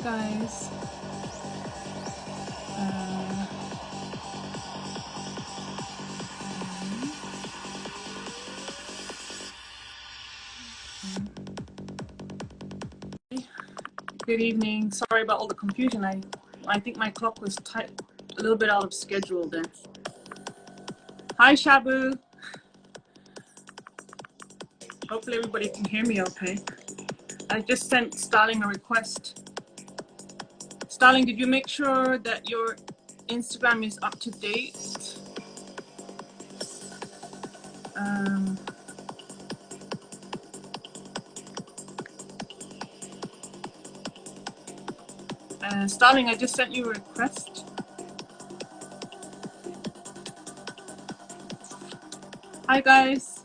guys. Uh, Good evening. Sorry about all the confusion. I think my clock was a little bit out of schedule then. Hi, Shabu. Hopefully everybody can hear me okay. I just sent Starling a request. Starling, did you make sure that your Instagram is up to date? Starling, I just sent you a request. Hi, guys.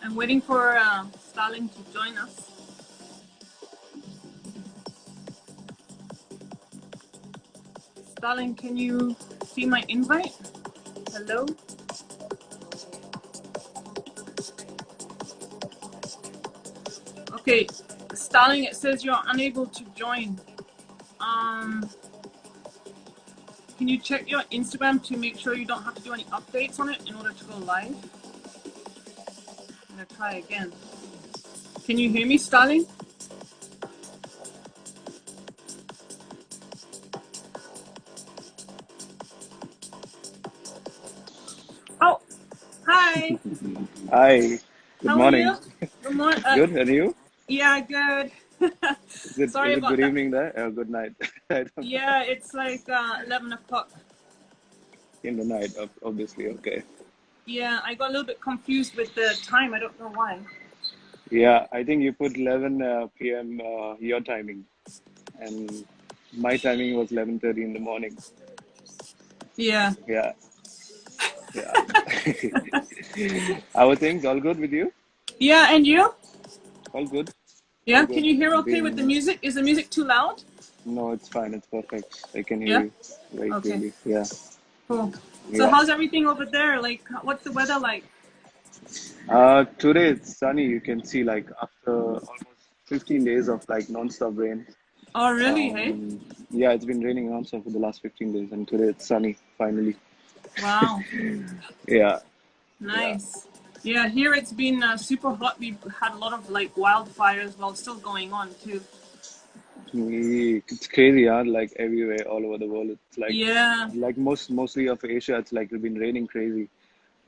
I'm waiting for Starling to join us. Starling, can you see my invite? Hello? Okay, Starling, it says you're unable to join. Can you check your Instagram to make sure you don't have to do any updates on it in order to go live? I'm gonna try again. Can you hear me, Starling? Oh, hi. Hi, good How are you? morning. Good morning. Good, and you? Yeah, good. Is Sorry it about good that. evening there? Good night. I don't know. Yeah, it's like 11 o'clock. In the night, obviously, okay. Yeah, I got a little bit confused with the time. I don't know why. Yeah, I think you put 11 p.m. Your timing, and my timing was 11:30 in the morning. Yeah. Yeah, yeah. How are things? All good with you? Yeah, and you? All good, all Yeah, can good. you hear okay with the Been music? Is the music too loud? No, it's fine. It's perfect. I can hear Yeah? you very Okay, clearly. Yeah, cool. So yeah. how's everything over there? Like, what's the weather like? Today it's sunny. You can see like after almost 15 days of like non-stop rain. Oh, really, hey? Yeah, it's been raining non-stop for the last 15 days, and today it's sunny finally. Wow, Yeah, yeah. nice. Yeah, here it's been super hot. We've had a lot of like wildfires, well, still going on too. It's crazy, huh? Like everywhere, all over the world. It's Yeah, like mostly of Asia. It's like it's been raining crazy.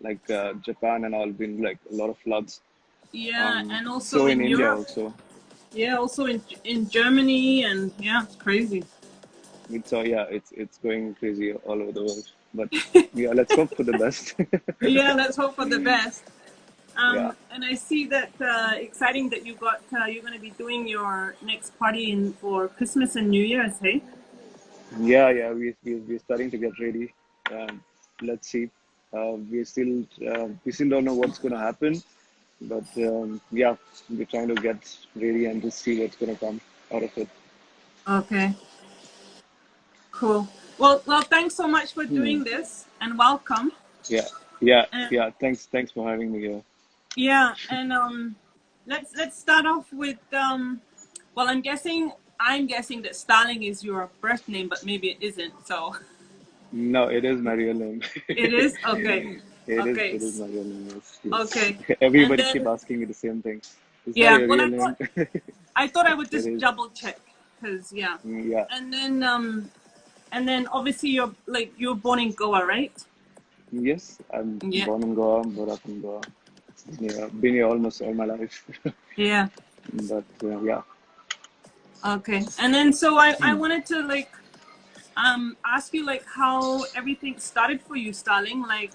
Like Japan and all been like a lot of floods. yeah, and also So in in India Europe. also. Yeah, also in Germany, and yeah, it's crazy. It's going crazy all over the world. But yeah, let's hope for the best. Yeah, let's hope for the best. Yeah. And I see that exciting that you're going to be doing your next party for Christmas and New Year's, hey? We're starting to get ready. Let's see. We still don't know what's going to happen, but yeah, we're trying to get ready and just see what's going to come out of it. Okay, cool. Well, thanks so much for doing this and welcome. Yeah, yeah, And yeah. Thanks for having me here. yeah, and let's start off with well, I'm guessing that Starling is your birth name, but maybe it isn't. So No, it is my real name. it is okay. Okay, It is my real name. Yes, yes. okay. And Everybody keep then asking me the same thing. Is that yeah, your well, real I name? thought I thought I would It just is. double check because yeah, Yeah. and then obviously you're born in Goa, right? Yes, I'm Yeah, born in Goa, brought up in Goa. Yeah, been here almost all my life. yeah. But yeah. Okay, and then so I wanted to ask you like how everything started for you, Starling. Like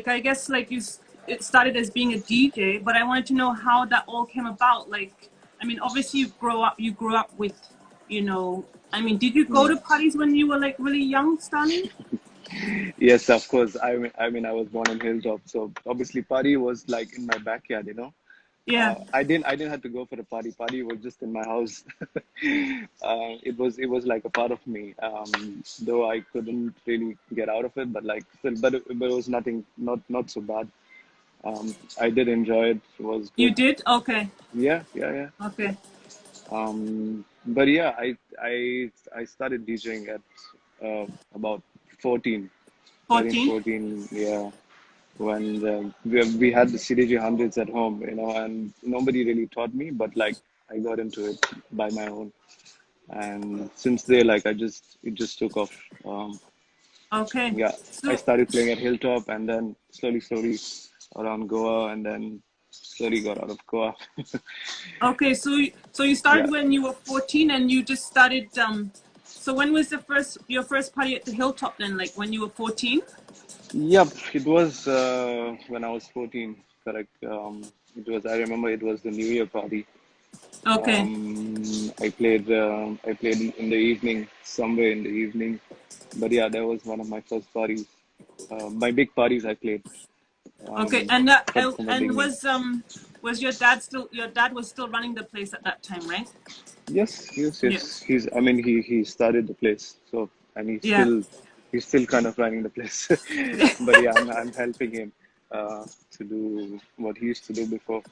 I guess it started as being a DJ, but I wanted to know how that all came about. Like, I mean, obviously you grew up with, I mean, did you go Hmm. to parties when you were like really young, Starling? Yes, of course. I was born in Hilltop, so obviously party was like in my backyard, you know. Yeah, I didn't have to go for the party. Party was just in my house. It was like a part of me. Though I couldn't really get out of it, but like, but it was nothing, not so bad. I did enjoy it. It was You good. did? Okay. Yeah, yeah, yeah. Okay. But yeah, I started DJing at about 14, 13, 14? 14. Yeah, when we had the CDG hundreds at home, and nobody really taught me, but like I got into it by my own, and since there, like it just took off. Okay. Yeah, I So, started playing at Hilltop, and then slowly around Goa, and then slowly got out of Goa. okay. So you Yeah. started when you were 14 and you just started, so when was your first party at the Hilltop then? Like when you were 14? Yep, it was when I was 14, correct. I remember it was the New Year party. Okay. I played in the evening, somewhere in the evening. But yeah, that was one of my first parties. My big parties I played Okay. um, from the And beginning. was your dad was still running the place at that time, right? Yes, yes, Yeah. yes. I mean, he started the place, so and Yeah. he's still kind of running the place. But yeah, I'm helping him to do what he used to do before.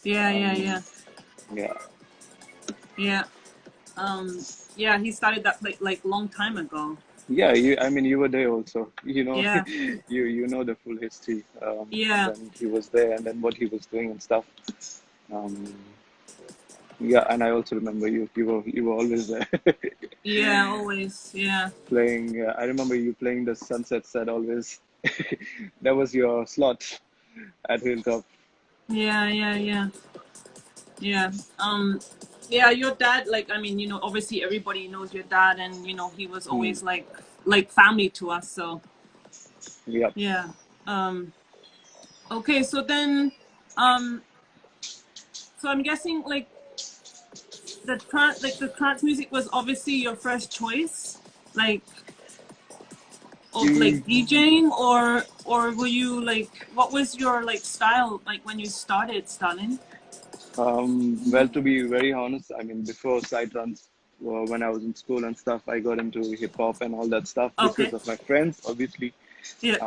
Yeah, yeah, Um, yeah. yeah, Yeah. Um, yeah, he started that like long time ago. yeah. I mean, you were there also. Yeah. You know the full history Yeah. when he was there and then what he was doing and stuff. Um, yeah, and I also remember you were always there. Yeah, always. Yeah. Playing. I remember you playing the sunset set always. That was your slot at Hilltop. Yeah, yeah, yeah. Yeah. Yeah, your dad, like, I mean, obviously everybody knows your dad and he was Hmm. always like family to us, so Yep. yeah. Um, okay, so then um so I'm guessing like the trance music was obviously your first choice, like of like You, DJing, or were you like what was your like style like when you started, Stalin? well, to be very honest, I mean, before Psytrance, when I was in school and stuff, I got into hip hop and all that stuff because Okay. of my friends, obviously. Yeah.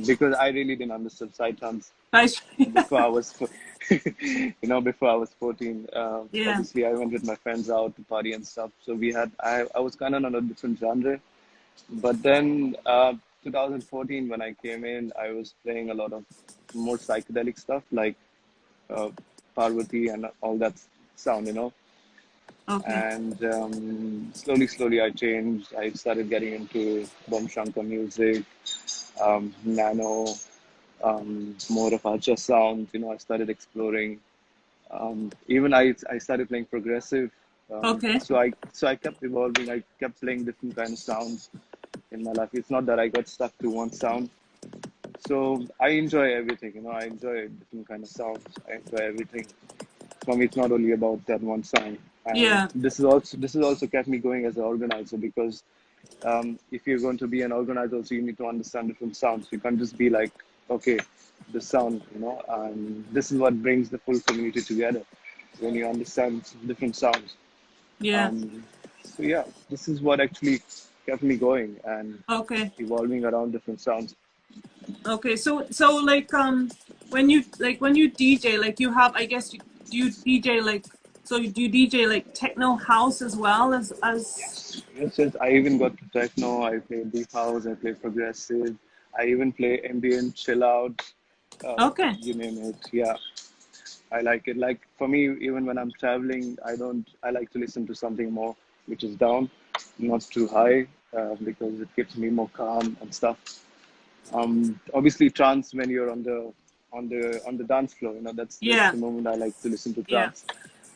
Because I really didn't understand Psytrance Nice. before I was, before I was 14. Yeah. Obviously, I went with my friends out to party and stuff. So I was kind of on a different genre. But then, 2014, when I came in, I was playing a lot of more psychedelic stuff like uh, Parvati and all that sound. Okay. And slowly, I changed. I started getting into Bom Shankar music, nano, more of Archa sounds. I started exploring. Even I started playing progressive. Okay. So I kept evolving. I kept playing different kind of sounds in my life. It's not that I got stuck to one sound. So I enjoy everything. I enjoy different kind of sounds. I enjoy everything. For me, it's not only about that one sound. And Yeah. this is also kept me going as an organizer because if you're going to be an organizer, so you need to understand different sounds. You can't just be like, okay, the sound, and this is what brings the full community together when you understand different sounds. Yeah. Um, so yeah, this is what actually kept me going and Okay. evolving around different sounds. Okay. So like when you DJ, like you have, I guess, do you DJ like, so do you DJ like techno house as well as Yes, yes, yes. I even got to techno. I play deep house. I play progressive. I even play ambient, chill out. Okay. You name it. Yeah, I like it. Like for me, even when I'm traveling, I don't. I like to listen to something more which is down, not too high, because it keeps me more calm and stuff. Obviously, trance when you're on the dance floor. That's Yeah. the moment I like to listen to Yeah. trance.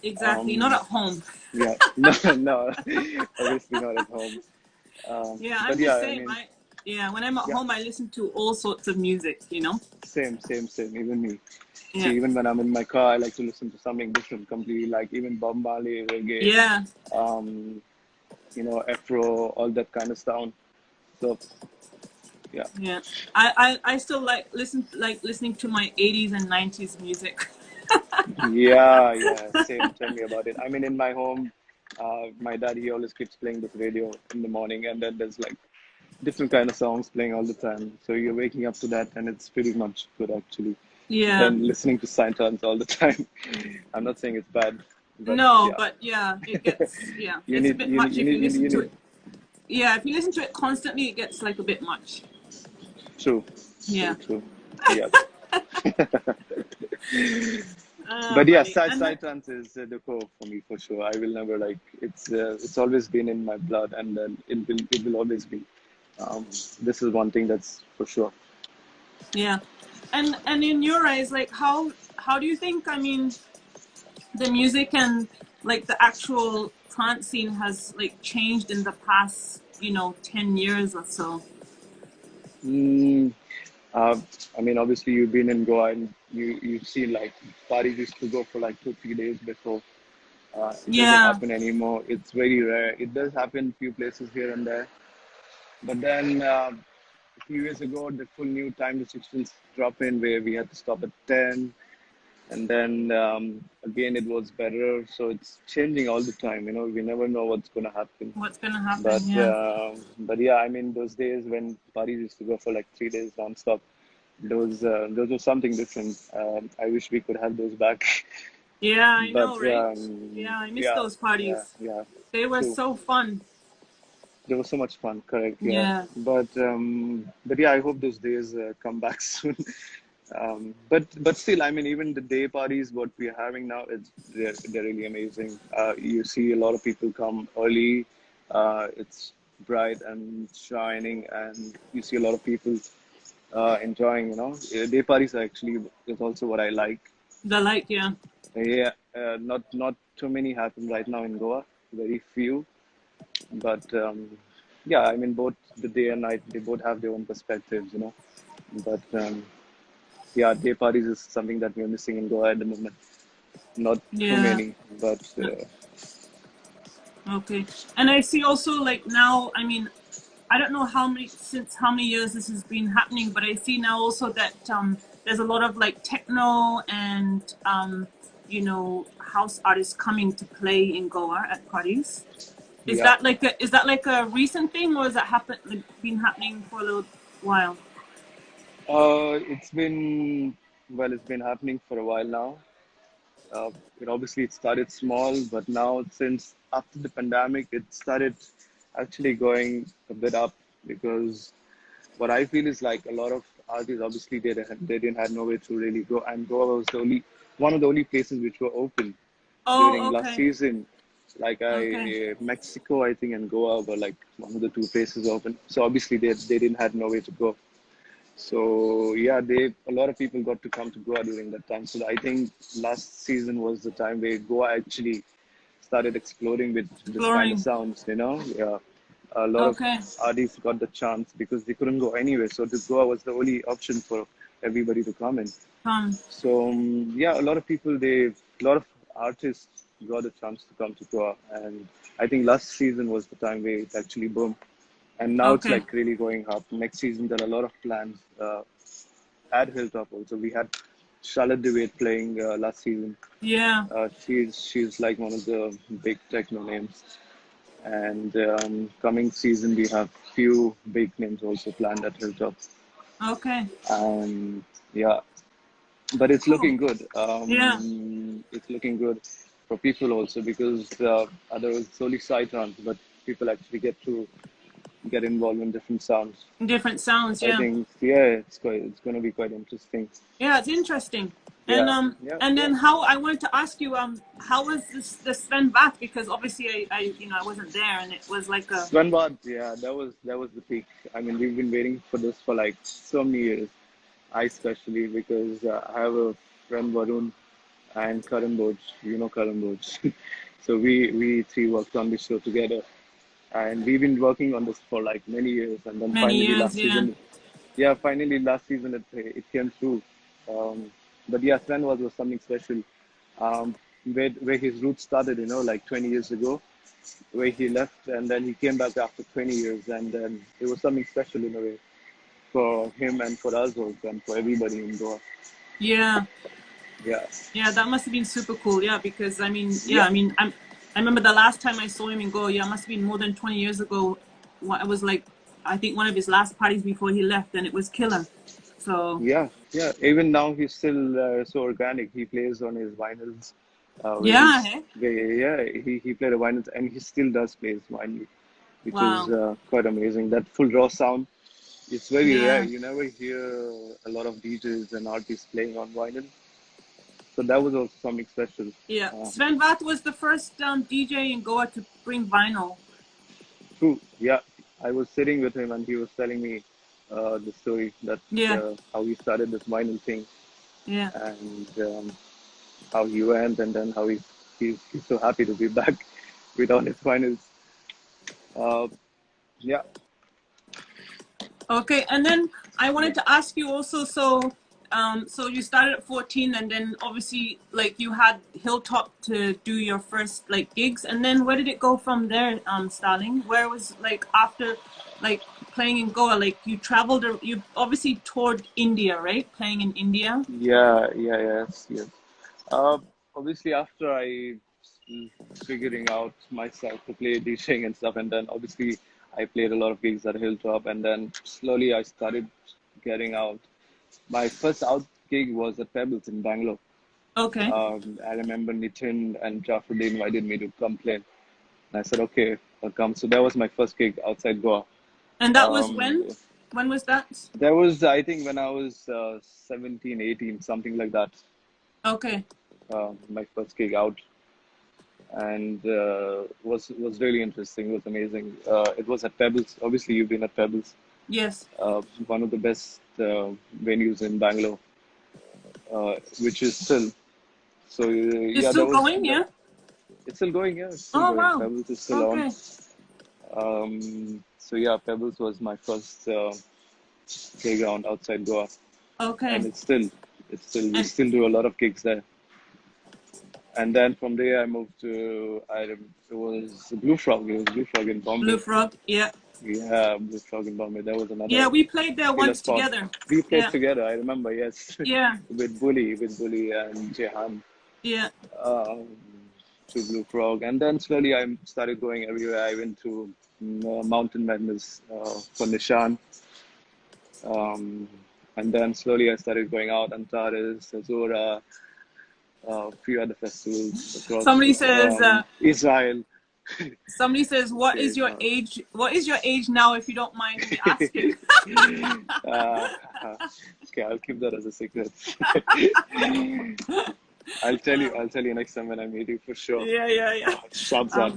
Exactly. Not Um, at home. yeah, no, no, obviously not at home. Yeah, But I'm the yeah, I same. mean, Yeah, when I'm at yeah, home, I listen to all sorts of music. same. Even me. See, Yeah. even when I'm in my car, I like to listen to something different, completely like even Bob Marley, reggae, Yeah. um, Afro, all that kind of sound. So yeah, Yeah. I still like listening to my 80s and 90s music. yeah, yeah. Same. Tell me about it. I mean, in my home, my dad he always keeps playing this radio in the morning, and then there's like different kind of songs playing all the time. So you're waking up to that, and it's pretty much good actually. Yeah. than listening to Saint-Ans all the time. I'm not saying it's bad, but No, yeah, but yeah, it gets, yeah, you it's a need bit you need much you if you need you need, listen you to need it. Yeah, if you listen to it constantly, it gets like a bit much. true, Yeah. true, yeah. Oh, But yeah, buddy. side And then, side trance is the core for me for sure. I will never like it's always been in my blood, and it will always be. Um, this is one thing that's for sure. yeah. And in your eyes, like how do you think, I mean, the music and like the actual trance scene has like changed in the past, 10 years or so? Mm, uh, I mean, obviously you've been in Goa and you've seen like parties used to go for like 2 3 days before. It doesn't Yeah. happen anymore. It's very rare. It does happen few places here and there, but then a few years ago the full new time restrictions drop in where we had to stop at 10, and then again it was better. So it's changing all the time. We never know what's going to happen. What's gonna happen? But Yeah. yeah, I mean those days when parties used to go for like 3 days non-stop, those were something different. I wish we could have those back. Yeah, I But know, right? Yeah, I miss yeah, those yeah, parties. yeah, They were true. so fun. There was so much fun, correct? Yeah, Yeah. but yeah, I hope those days come back soon. But still, I mean, even the day parties, what we're having now, they're really amazing. You see a lot of people come early. It's bright and shining, and you see a lot of people enjoying. Day parties are actually is also what I like. The light, yeah. Yeah, not too many happen right now in Goa. Very few, but yeah, I mean, both the day and night, they both have their own perspectives. But yeah, day parties is something that we're missing in Goa at the moment. Not too Yeah. many, but Okay. And I see also like now, I mean, I don't know how many years this has been happening, but I see now also that there's a lot of like techno and house artists coming to play in Goa at parties. Is yeah. that like a recent thing, or has that been happening for a little while? It's been happening for a while now. It started small, but now since after the pandemic, it started actually going a bit up because what I feel is like a lot of artists obviously they didn't have nowhere to really go, and Goa was the only one of the only places which were open during Oh, last okay. season. Like Okay. Mexico, I think, and Goa were like one of the two places open. So obviously they didn't have nowhere to go. So yeah, a lot of people got to come to Goa during that time. So I think last season was the time where Goa actually started exploring with this kind of Exploring. sounds. Yeah, a lot of Okay. artists got the chance because they couldn't go anywhere. So the Goa was the only option for everybody to come in. So yeah, a lot of artists got a chance to come to Goa, and I think last season was the time where it actually boomed, and now it's Okay. like really going up. Next season there are a lot of plans at Hilltop also. We had Charlotte DeWitt playing last season. Yeah. She's like one of the big techno names, and coming season we have few big names also planned at Hilltop, Okay. and yeah, but it's Cool. looking good. Yeah. It's looking good for people also because otherwise it's only side runs, but people actually get to get involved in different sounds. Different sounds. I Yeah. think yeah, it's going to be quite interesting. Yeah, it's interesting. And Yeah, yeah, and yeah. then how I wanted to ask you how was the Sven back, because obviously I wasn't there, and it was like a Svanbad, yeah, that was the peak. I mean, we've been waiting for this for like so many years. I especially because I have a friend Varun and Karan Boj. You know Karan Boj. So we three worked on this show together, and we've been working on this for like many years. And then many finally years. last Yeah. season, yeah, finally last season it came through. Um, but yeah, Sven was something special. Um, where his roots started, like 20 years ago, where he left and then he came back after 20 years, and then it was something special in a way for him and for us also and for everybody in Goa. Yeah. Yeah, Yeah, that must have been super cool. Yeah, because yeah, I remember the last time I saw him in Go. Yeah, it must have been more than 20 years ago. It was like I think one of his last parties before he left, and it was killer. So Yeah, yeah. Even now, he's still so organic. He plays on his vinyls. Where yeah, he's, hey? yeah, he played a vinyl, and he still does play vinyl, which is Wow. quite amazing. That full raw sound, it's very rare. Yeah. You never hear a lot of DJs and artists playing on vinyl. So that was also something special. Yeah. Uh, Sven Vath was the first DJ in Goa to bring vinyl. True. Yeah, I was sitting with him, and he was telling me the story that Yeah. how he started this vinyl thing, Yeah. and how he went, and then how he's so happy to be back with all his vinyls. Uh, yeah, Okay, and then I wanted to ask you also, so so you started at 14 and then obviously like you had Hilltop to do your first like gigs, and then where did it go from there, Starling? Where was like after like playing in Goa, like you traveled or you obviously toured India, right? Playing in India. yes, yes. Uh, Obviously, after I figuring out myself to play DJing and stuff, and then obviously I played a lot of gigs at Hilltop, and then slowly I started getting out. My first out gig was at Pebbles in Bangalore. Okay. I remember Nitin and Jaffer, they invited me to come play. And I said, okay, I'll come. So that was my first gig outside Goa. And that was Um, when? When was that? that was, I think, when I was 17, 18, something like that. Okay. My first gig out. And was really interesting. It was amazing. It was at Pebbles. Obviously, you've been at Pebbles, Yes. one of the best venues in Bangalore, which is still. So It's yeah, still going, yeah? it's still going. Yeah, it's still Oh going. wow. Pebbles is still on. Okay. So yeah, Pebbles was my first playground outside Goa, and Okay. we And still do a lot of gigs there. And then from there, I moved to it was Blue Frog. It was Blue Frog in Blue Bombay. Frog, yeah. Yeah, Blue Frog in Bombay. That was Yeah, another we played there killer once spot. together. We played Yeah, together. I remember. Yes, yeah, with Bully and Jehan, yeah. um, to Blue Frog, and then slowly I started going everywhere. I went to Mountain Madness for Nishan, um, and then slowly I started going out Antares, Azora, a few other festivals across Somebody says, Israel. what is Okay, your age? What is your age now, if you don't mind me asking? uh, okay, I'll keep that as a secret. I'll tell you next time when I meet you for sure. Yeah, yeah, yeah. Sharp up.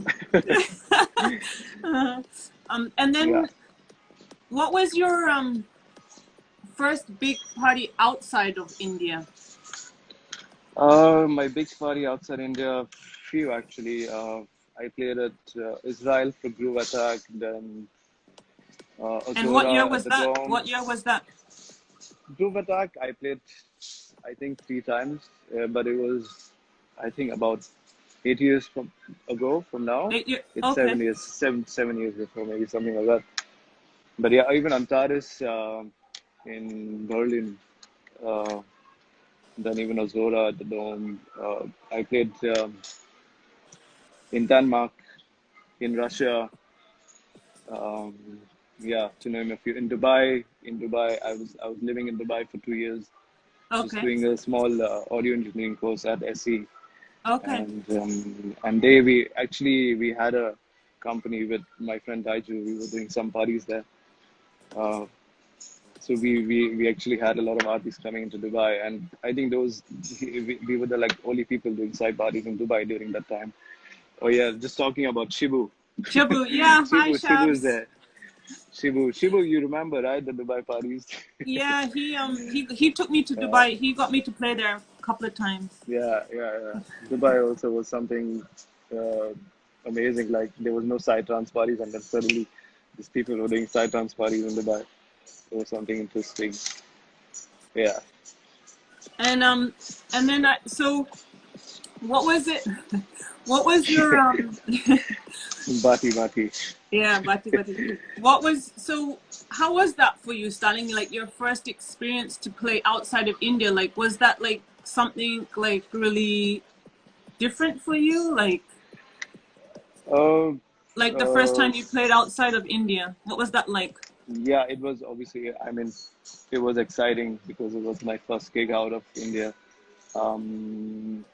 Um, and Yeah. then what was your first big party outside of India? My big party outside India, few actually. I played at Israel for Groove Attack, then And what year Azora at was the that? Dome. What year was that? Groove Attack, I played, I think, 3 times, but it was, I think, about 8 years ago from now. 8 year. It's Okay. 7 years, 7 years before, maybe something like that. But yeah, even Antares in Berlin, uh, then even Azora at the Dome. I played in Denmark, in Russia, um, yeah, to name a few. In Dubai, I was living in Dubai for 2 years, just Okay. doing a small audio engineering course at SE, Okay. and there we had a company with my friend Taiju. We were doing some parties there. Uh, so we actually had a lot of artists coming into Dubai, and I think we were the like only people doing side parties in Dubai during that time. Oh yeah, just talking about Shibu. Shabu. Yeah. Hi, Shibu is Shabs. there. Shibu, you remember, right? The Dubai parties. Yeah, he took me to uh, Dubai. He got me to play there a couple of times. yeah. Dubai also was something uh, amazing. Like there was no side trance parties, and then suddenly these people were doing side trance parties in Dubai. It was something interesting. Yeah. And then so what was it? What was your Bati. yeah, Bati. What was so? How was that for you, Starling? Like your first experience to play outside of India? Like was that like something like really different for you? Uh, Like the first uh, time you played outside of India, what was that like? Yeah, it was obviously, I mean, it was exciting because it was my first gig out of India. Um,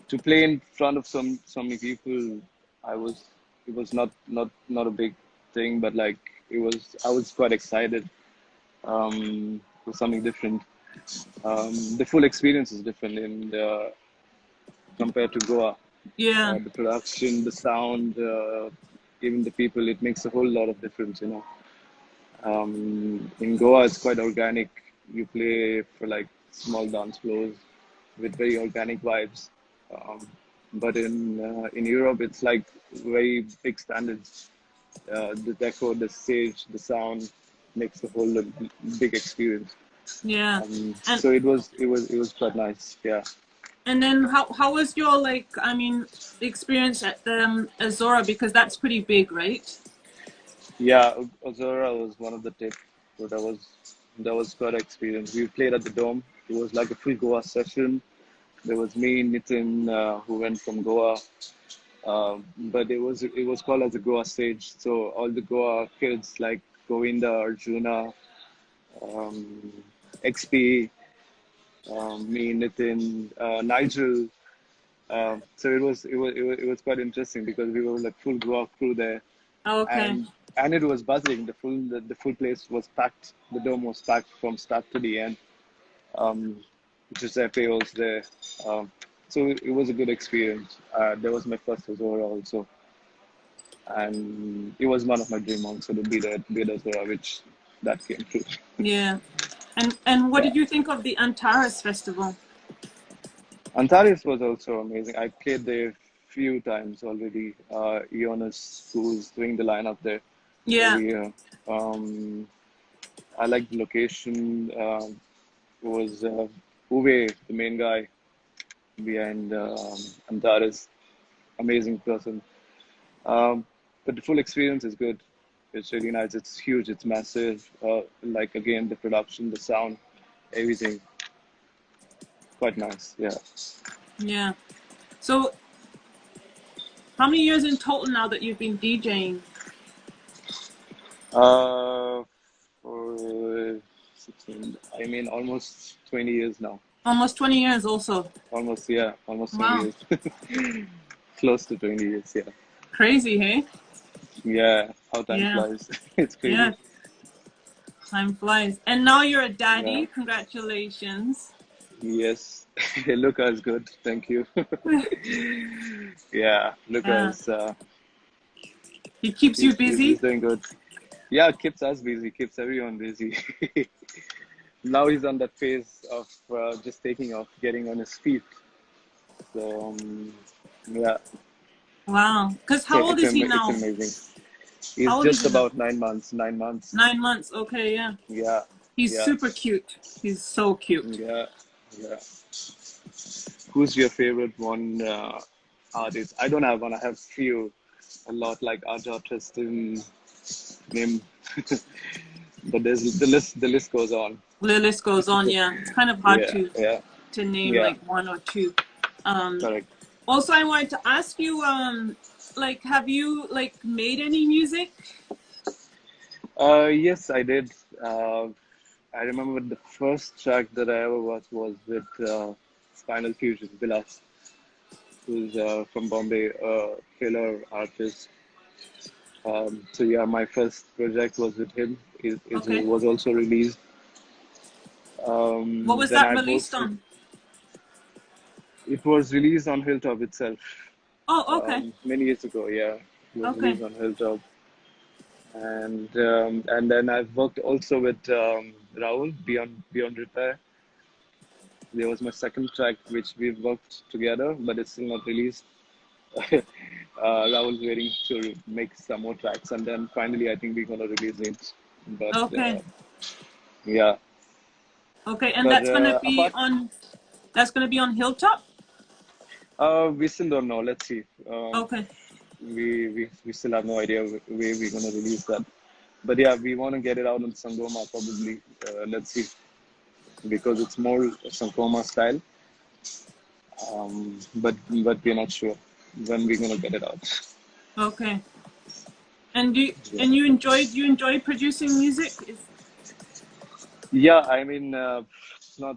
to play in front of so many people, I was, it was not a big thing, but like I was quite excited. For something different. The full experience is different compared to Goa. Yeah. The production, the sound, even the people, it makes a whole lot of difference, you know. In Goa, it's quite organic. You play for like small dance floors with very organic vibes. Um, but in Europe, it's like very big standards. The decor, the stage, the sound makes the whole a big experience. Yeah. And So it was quite nice. Yeah. and then how was your like I mean experience at the Azora, because that's pretty big, right? Yeah, Ozora was one of the tips. So that was quite an experience. We played at the Dome. It was like a free Goa session. There was me, Nitin, who went from Goa. But it was called as a Goa stage. So all the Goa kids like Govinda, Arjuna, um, XP, me, Nitin, Nigel. So it was quite interesting because we were like full Goa crew there, Okay. and it was buzzing. The full place was packed. The dome was packed from start to the end. Um, Giuseppe was there. Um, so it was a good experience. That was my first Azora also, and it was one of my dream also to be at Azora, which that came true. Yeah. And what Yeah. did you think of the Antares festival? Antares was also amazing. I played there few times already. Ionis, who's doing the lineup there Yeah. every year. I like the location. It was Uwe, the main guy behind Antares. Amazing person. Um, but the full experience is good. It's really nice. It's huge. It's massive. Like again, the production, the sound, everything. Quite nice. Yeah. Yeah. So how many years in total now that you've been DJing? Uh, for 16, I mean, almost 20 years now. Almost 20 years also. Almost, yeah, almost 20 Wow. years. Close to 20 years, yeah. Crazy, hey? Yeah, how time Yeah. flies. It's crazy. Yeah. Time flies. And now you're a Yeah, daddy. Congratulations. yes. Luca is good. Thank you. Yeah, Luca Yeah. is, He keeps you he's busy. doing good. Yeah, keeps us busy, keeps everyone busy. Now he's on that phase of just taking off, getting on his feet. So, yeah, Wow. Because how old is he it's now? amazing. How He's old is just he now? about 9 months, 9 months. 9 months. Okay, yeah. Yeah, He's yeah, super cute. He's so cute. yeah, yeah. Who's your favorite one artist? I don't have one. I have few, a lot like Aja, Tristan, Nim. But there's the list goes on. The list goes on, yeah. It's kind of hard Yeah, yeah, to name yeah. like one or two. Um, Correct. Also, I wanted to ask you, like, have you like made any music? Yes, I did. I remember the first track that I ever was with Spinal Fusion, Vilas, who's from Bombay, killer artist. So yeah, my first project was with him. It Okay. was also released. What was Then that I released worked. on? It was released on Hilltop itself Oh, okay. many years ago. Yeah, it was Okay. released on Hilltop, and then I've worked also with Rahul Beyond Repair. There was my second track which we worked together, but it's still not released. Rahul's waiting to make some more tracks, and then finally I think we're gonna release it. But Okay. yeah, Okay. And but apart, that's gonna be on Hilltop? we still don't know. Let's see. Okay. We still have no idea where we're gonna release that. But yeah, we want to get it out on Sangoma probably. Let's see, because it's more Sangoma style. But we're not sure when we're gonna get it out. Okay. And Yeah. and do you enjoy producing music? Yeah, I mean, it's not.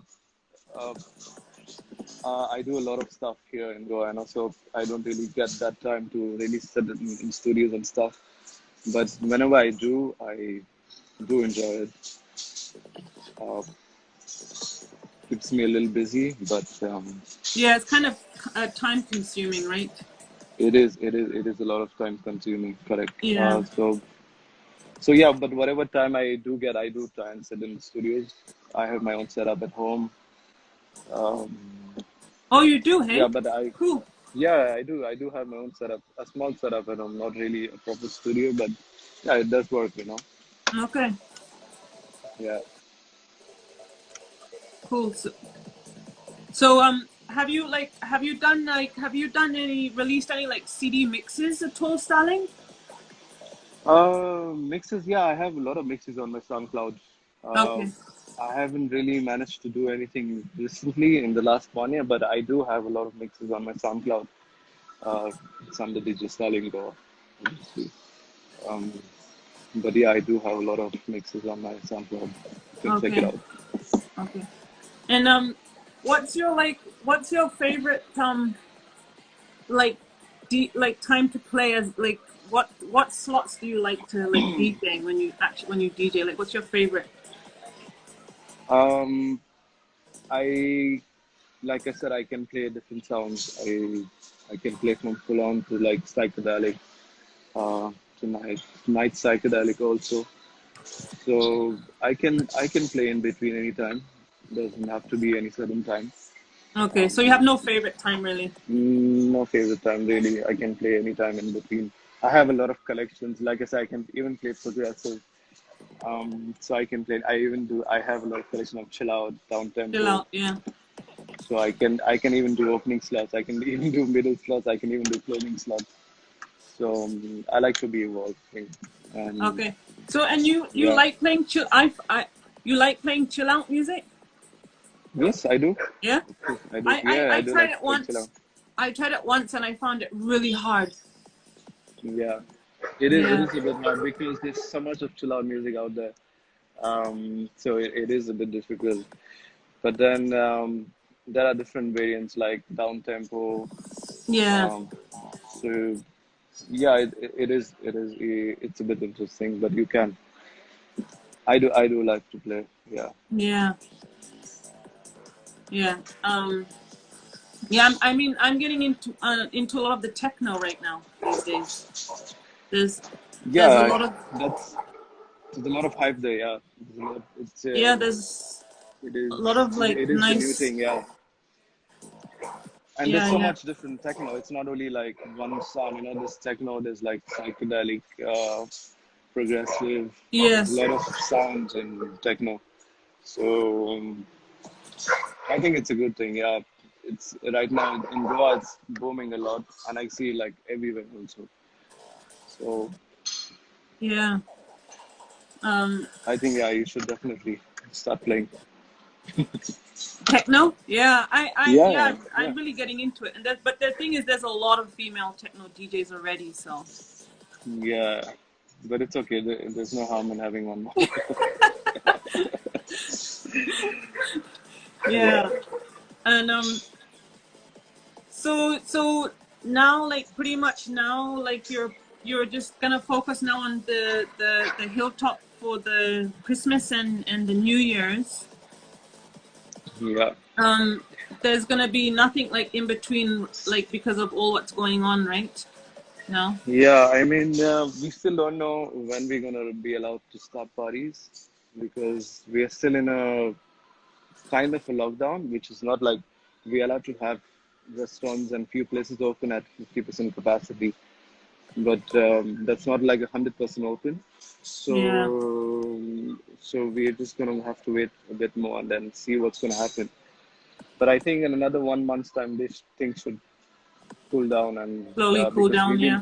Uh, I do a lot of stuff here in Goa, and also I don't really get that time to really sit in studios and stuff. But whenever I do enjoy it. Uh, Keeps me a little busy, but Yeah, it's kind of time consuming, right? it is a lot of time consuming. Correct. Yeah. So yeah, but whatever time I do get, I do try and sit in the studios. I have my own setup at home. Um, Oh, you do, yeah, hey? but Cool. yeah, I do have my own setup, a small setup at home, not really a proper studio, but yeah, it does work. Okay. Yeah. Cool. So have you done any released any like CD mixes at all, Starling? Mixes, yeah, I have a lot of mixes on my SoundCloud. Uh, Okay. I haven't really managed to do anything recently in the last 1 year, but I do have a lot of mixes on my SoundCloud. It's under DJ Starling Go, obviously. Um, but yeah, I do have a lot of mixes on my SoundCloud. You can check it Okay. out. Okay. And what's your favorite like like time to play as like what slots do you like to like DJ when you DJ? Like what's your favorite? Um, I Like I said, I can play different sounds. I can play from full on to like psychedelic, uh, to night psychedelic also. So I can play in between anytime. Doesn't have to be any certain time. Okay, so you have Um, no favorite time really. no favorite time really. I can play anytime in between. I have a lot of collections. Like I said, I can even play progressive. So I can play. I have a lot of collection of chill out, down Chill tempo. out, yeah. So I can even do opening slots. I can even do middle slots. I can even do closing slots. So I like to be evolving. And Okay. So and you yeah, like playing I you like playing chill out music? yes, I do. Yeah? Of course, I do. Yeah, I I do tried like it playing chill out. once. I tried it once and I found it really hard. Yeah, it Yeah. is a bit hard because there's so much of chill out music out there. So it is a bit difficult. But then there are different variants like down tempo. Yeah. Um, so yeah, it's a bit interesting, but you can. I do like to play. Yeah. Yeah. Yeah. Yeah, I mean I'm getting into a lot of the techno right now these days. There's there's a Yeah, lot of that's there's a lot of hype there. Yeah, there's a lot, yeah, there's it a lot of is like it is the new nice thing. Yeah, and there's yeah, so yeah. much different techno. It's not only like one sound. There's techno. There's like psychedelic, progressive. There's a Yes. lot of sounds in techno. So I think it's a good thing. Yeah, it's right now in Goa. It's booming a lot, and I see like everywhere also. So Yeah. Um I think yeah, you should definitely start playing. Techno? Yeah, Yeah, yeah. I'm really getting into it. And but the thing is, there's a lot of female techno DJs already. So Yeah, but it's okay. There's no harm in having one more. yeah, Yeah, and so now, like pretty much now, like you're just gonna focus now on the hilltop for the Christmas and the New Year's. yeah, Um, there's gonna be nothing like in between, like because of all what's going on, right? No. yeah. I mean, we still don't know when we're gonna be allowed to start parties because we are still in a kind of a lockdown, which is not like we're allowed to have restaurants and few places open at 50% capacity, but that's not like 100% open. Yeah. So we're just gonna have to wait a bit more and then see what's gonna happen. But I think in another 1 month's time, this thing should cool down, and Slowly cool because down. Yeah.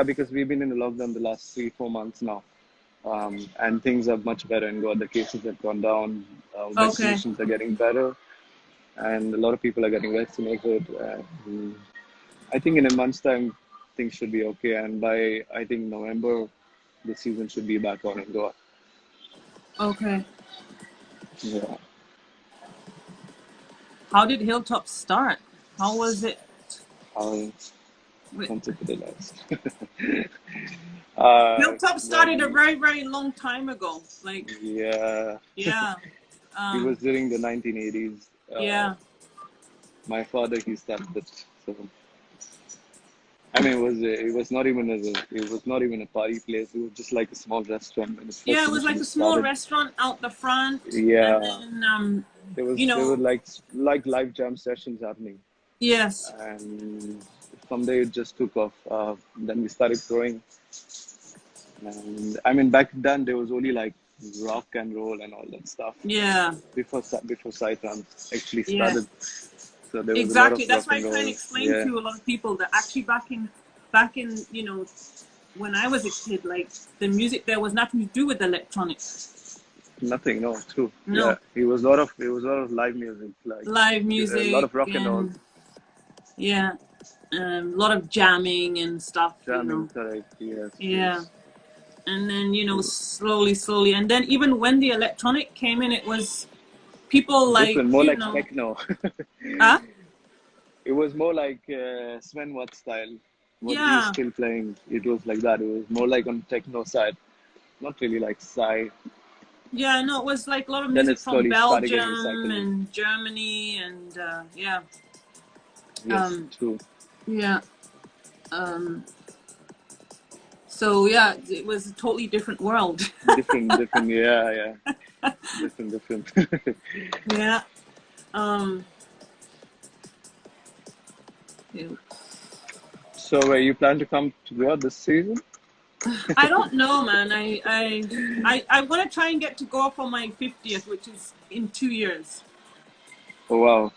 because we've been in the lockdown the last 3-4 months now, and things are much better in Goa. The cases have gone down, Okay. vaccinations are getting better, and a lot of people are getting vaccinated. I think in a month's time, things should be okay, and by I think November. the season should be back on and go. Okay. Yeah. How did Hilltop start? How was it? How Wait, conceptualized. Hilltop started a Well, very, very long time ago. Like, yeah, yeah. it was Um, during the 1980s. yeah. My father, he started it. So I mean, it was not even a party place. It was just like a small restaurant when it Yeah, first it was like initially a small started. restaurant out the front, and Yeah, then you there were know, like live jam sessions happening, yes, and from there it just took off. Then we started growing, and I mean back then there was only like rock and roll and all that stuff yeah, before Psytrance actually yeah, started. So there was a lot exactly. of rock That's why I and try and roll. explain Yeah, to a lot of people that actually back in when I was a kid, like the music there was nothing to do with electronics. nothing, no, true. Yeah, No, it was a lot of live music, like live a lot music of rock and roll, and yeah, a lot of jamming and stuff. jamming, correct. Yes, Yeah. yes. And then slowly, and then even when the electronic came in, it was people like Different, more like techno. ah, It was more like Sven Watt style. What he's yeah, still playing, it was like that. It was more like on techno side, not really like Psy. yeah, no, it was like a lot of Then music it from slowly started getting Belgium recycled in. and Germany, and yeah, Yes, um, true. yeah, um, so yeah, it was a totally different world. Different, yeah, yeah. Different. Yeah, um, yeah. So, you plan to come to Goa this season? I don't know, man. I want to try and get to go for my 50th, which is in 2 years. Oh wow,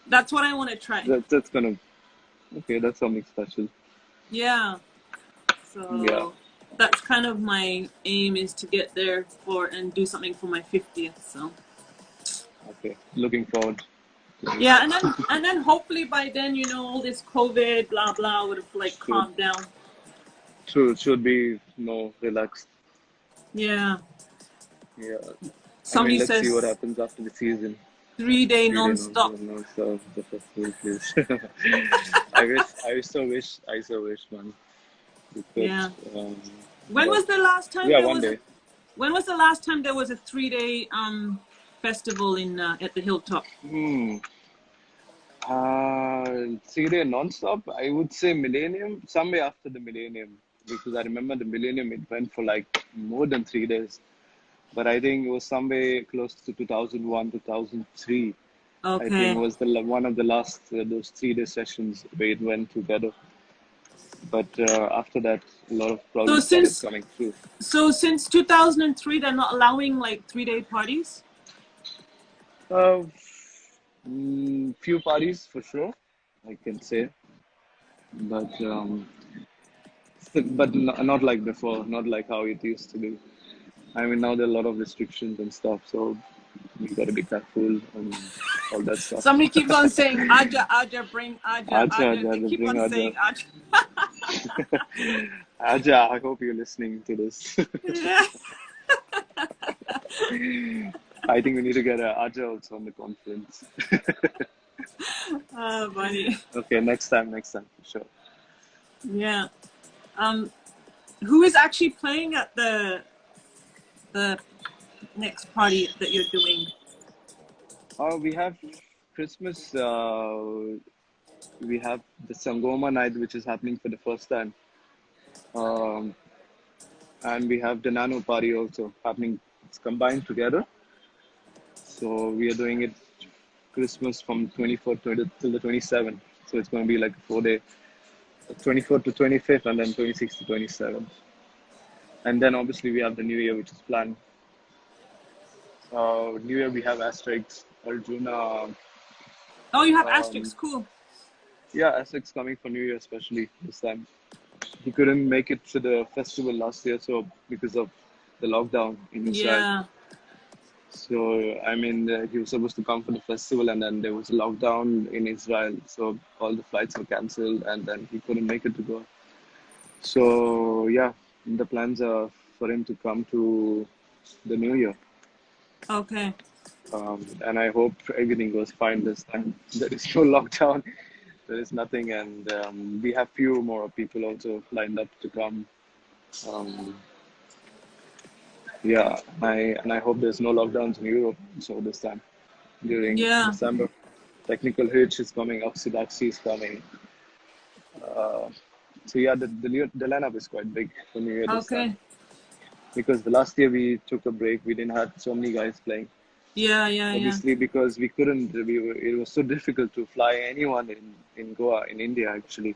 That's what I want to try. that's gonna okay. That's something special. Yeah. Yeah. So that's kind of my aim, is to get there for and do something for my 50th. So Okay. Looking forward to this. yeah, and then hopefully by then, all this COVID blah blah would have like Should calmed down. should be more relaxed. Yeah. Yeah. I mean, Somebody let's see what says happens after the season. 3 day 3 day non-stop. non-stop the festival, please. I so wish, man. We could, Yeah. When but was the last time yeah, there one was a day. when was the last time there was a 3 day festival in at the Hilltop? Hmm. 3 day non-stop. I would say Millennium, somewhere after the Millennium, because I remember the Millennium. It went for like more than 3 days. But I think it was somewhere close to 2001, 2003. I think Okay. was one of the last those 3 day sessions where it went together. But after that, a lot of So problems started since coming through. so since 2003, they're not allowing like 3 day parties. Uh, few parties for sure, I can say, but not like before, not like how it used to be. I mean, now there are a lot of restrictions and stuff, so we got to be careful and all that stuff. Somebody keeps on saying Aja, Aja, bring Aja, Aja, Aja. Aja, They keep bring on Aja. saying Aja. Aja, I hope you're listening to this. Yeah. I think we need to get Aja also on the conference. Oh, funny. Okay, next time for sure. Yeah. Um, who is actually playing at the next party that you're doing? We have Christmas. We have the Sangoma night, which is happening for the first time, um, and we have the Nano party also happening. It's combined together. So we are doing it Christmas from 24th till the 27th. So it's going to be like a 4 day, 24th to 25th, and then 26th to 27th. And then obviously we have the New Year, which is planned. New Year we have Asterix, Arjuna. Oh, you have Um, Asterix. Cool. yeah, Asterix coming for New Year especially this time. He couldn't make it to the festival last year, so because of the lockdown in Israel. Yeah. So I mean, he was supposed to come for the festival, and then there was a lockdown in Israel, so all the flights were cancelled, and then he couldn't make it to go. So yeah, the plans are for him to come to the New Year. Okay. And I hope everything goes fine this time. There is no lockdown. There is nothing, and we have few more people also lined up to come. Um, yeah, I hope there's no lockdowns in Europe. So this time during Yeah. December, Technical Hitch is coming, Oxydoxy is coming. Uh, so yeah, the lineup is quite big for New Year this time Okay. because the last year we took a break. We didn't have so many guys playing. Yeah, yeah, yeah. Obviously, because we couldn't, it was so difficult to fly anyone in Goa, in India actually,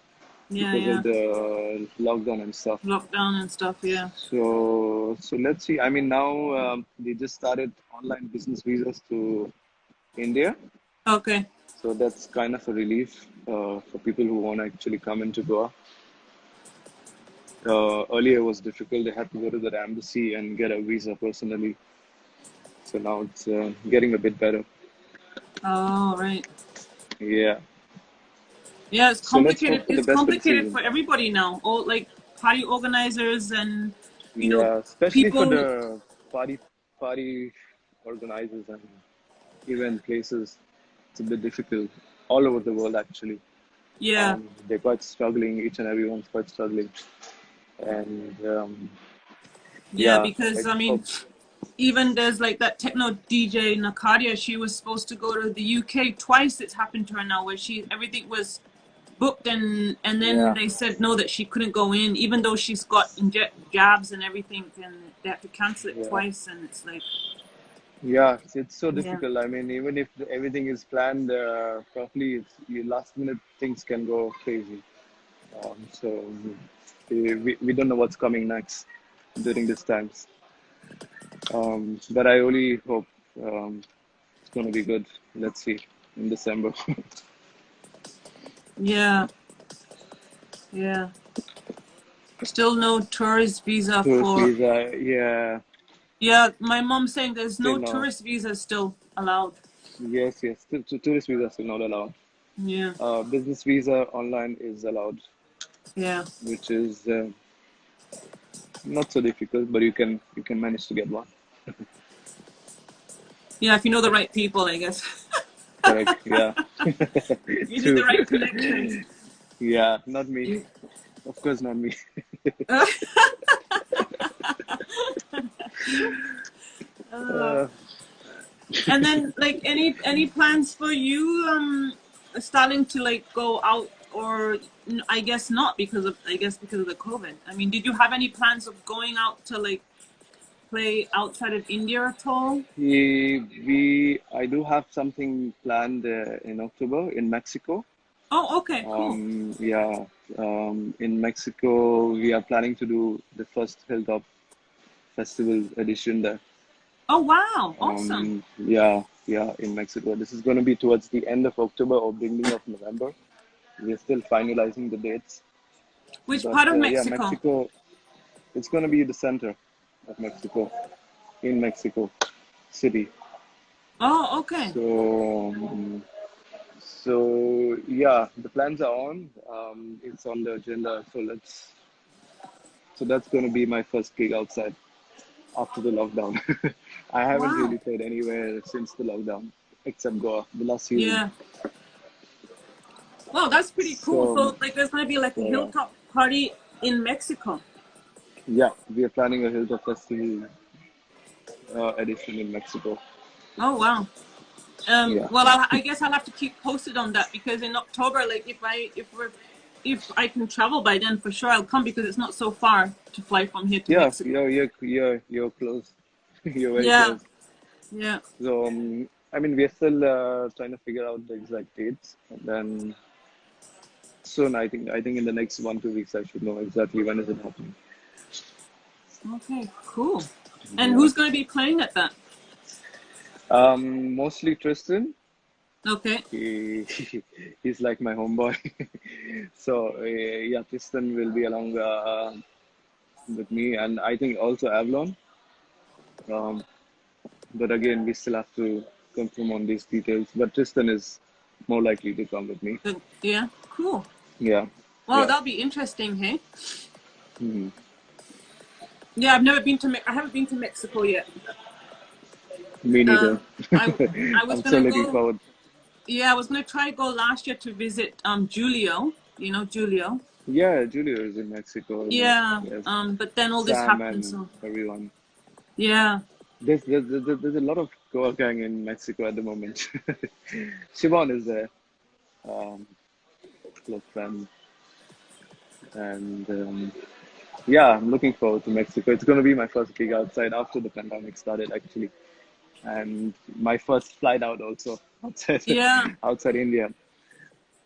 Yeah, because yeah. of the lockdown and stuff. Lockdown and stuff, yeah. So let's see. I mean, now they just started online business visas to India. Okay. So that's kind of a relief for people who want to actually come into Goa. Earlier it was difficult. They had to go to the embassy and get a visa personally. So now it's getting a bit better. Oh, right. Yeah. Yeah, it's So let's hope complicated. for the It's best for the complicated season. for everybody now. All like party organizers and Yeah, especially for people. the party organizers and event places, it's a bit difficult all over the world actually. Yeah, They're quite struggling. Each and everyone's quite struggling, and yeah. yeah, I Because I mean, hope. even there's like that techno DJ Nakadia. She was supposed to go to the UK twice. It's happened to her now, where everything was booked and then Yeah, they said no, that she couldn't go in, even though she's got jabs and everything, and they have to cancel it yeah, twice. And it's like, yeah. It's so yeah, difficult. I mean, even if everything is planned properly, last minute things can go crazy. So we don't know what's coming next during these times. But I really hope it's going to be good. Let's see in December. yeah, yeah. Still no tourist visa Tourist for. visa, yeah, Yeah, my mom's saying there's still no no. tourist visa still allowed. Yes, yes. Tourist visa is still not allowed. Yeah, Business visa online is allowed, yeah, which is not so difficult, but you can manage to get one. yeah. If you know the right people, I guess. Correct. Yeah. You need the True. right connections. Yeah. Not me. You- Of course, not me. Uh, Uh, and then, like, any plans for you, starting to like go out, or I guess not because of the COVID. I mean, did you have any plans of going out to like play outside of India at all? I do have something planned in October in Mexico. Oh, okay, cool. Yeah, in Mexico, we are planning to do the first Hilltop Festival edition there. Oh, wow, awesome. Yeah, yeah, in Mexico. This is going to be towards the end of October or beginning of November. We're still finalizing the dates. Which But part of yeah, Mexico? Mexico, it's going to be the center of Mexico, in Mexico City. Oh, okay. So, so yeah, the plans are on. It's on the agenda. So that's going to be my first gig outside after the lockdown. I haven't Wow. really played anywhere since the lockdown, except Goa, the last season. Yeah. Wow, that's pretty cool. So, So, like, there's gonna be like a so yeah, hilltop party in Mexico. yeah, we are planning a Hilltop Festival edition in Mexico. Oh, wow. Yeah, Well, I guess I'll have to keep posted on that, because in October, like, if I can travel by then, for sure I'll come, because it's not so far to fly from here to yeah, Mexico. you're close. You're very Yeah. close. Yeah. So, I mean, we're still trying to figure out the exact dates, and then soon, I think in the next 1 2 weeks, I should know exactly when is it happening. Okay. Cool. And Yeah. who's gonna be playing at that? Mostly Tristan. Okay. He he's like my homeboy. So yeah, Tristan will be along with me, and I think also Avalon. Um, but again, we still have to confirm on these details. But Tristan is more likely to come with me. Yeah. Cool. Yeah, Well, yeah. that'll be interesting, hey? Mhm. Yeah, I've never been to I haven't been to Mexico yet. Me neither. I I was I'm so gonna looking go. forward. Yeah, I was gonna try go last year to visit Julio. You know Julio. Yeah, Julio is in Mexico, I know. Yeah. Yes. But then all this Sam happened, and so everyone. yeah. There's a lot of Goa gang in Mexico at the moment. Siobhan is there, um, close friend, and yeah, I'm looking forward to Mexico. It's going to be my first gig outside after the pandemic started, actually, and my first flight out also outside Yeah. outside India,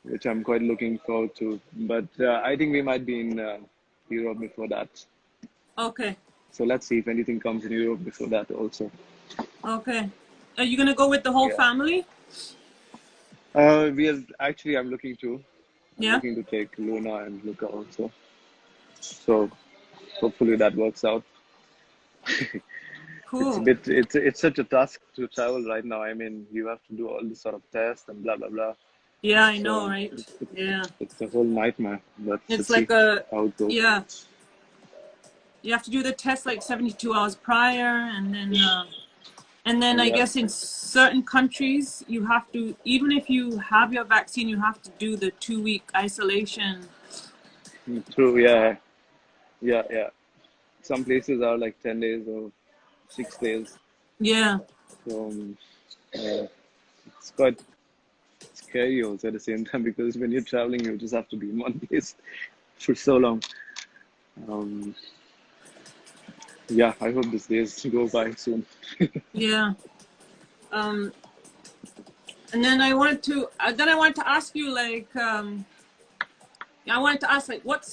which I'm quite looking forward to. But I think we might be in Europe before that. Okay. So let's see if anything comes in Europe before that also. Okay. Are you gonna go with the whole Yeah. family? We are actually. I'm Yeah. looking to take Luna and Luca also. So hopefully that works out. It's a Cool. bit. It's such a task to travel right now. I mean, you have to do all this sort of tests and blah blah blah. Yeah, I know, So right? Yeah. it's a whole nightmare. But It's let's see like a how it goes. yeah. You have to do the test like 72 hours prior, and then I Yeah, guess in certain countries you have to, even if you have your vaccine, you have to do the 2 week isolation. true. Yeah, yeah, yeah. Some places are like 10 days or 6 days. Yeah. So it's quite scary also at the same time because when you're traveling, you just have to be in one place for so long. Um, yeah, I hope these days go by soon. Yeah. Um, and then I wanted to ask you like, I wanted to ask like, what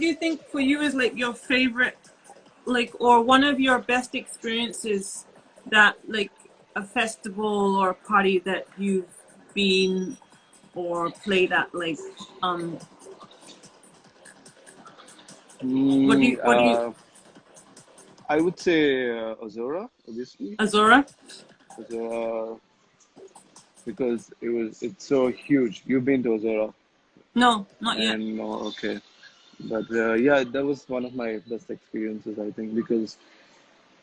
do you think for you is like your favorite, like, or one of your best experiences that like a festival or a party that you've been or played at, like, um, Mm, what do you, I would say Azora, obviously. Azora? Azora, because it's so huge. You've been to Azora, No, not yet. and okay, but yeah, that was one of my best experiences, I think, because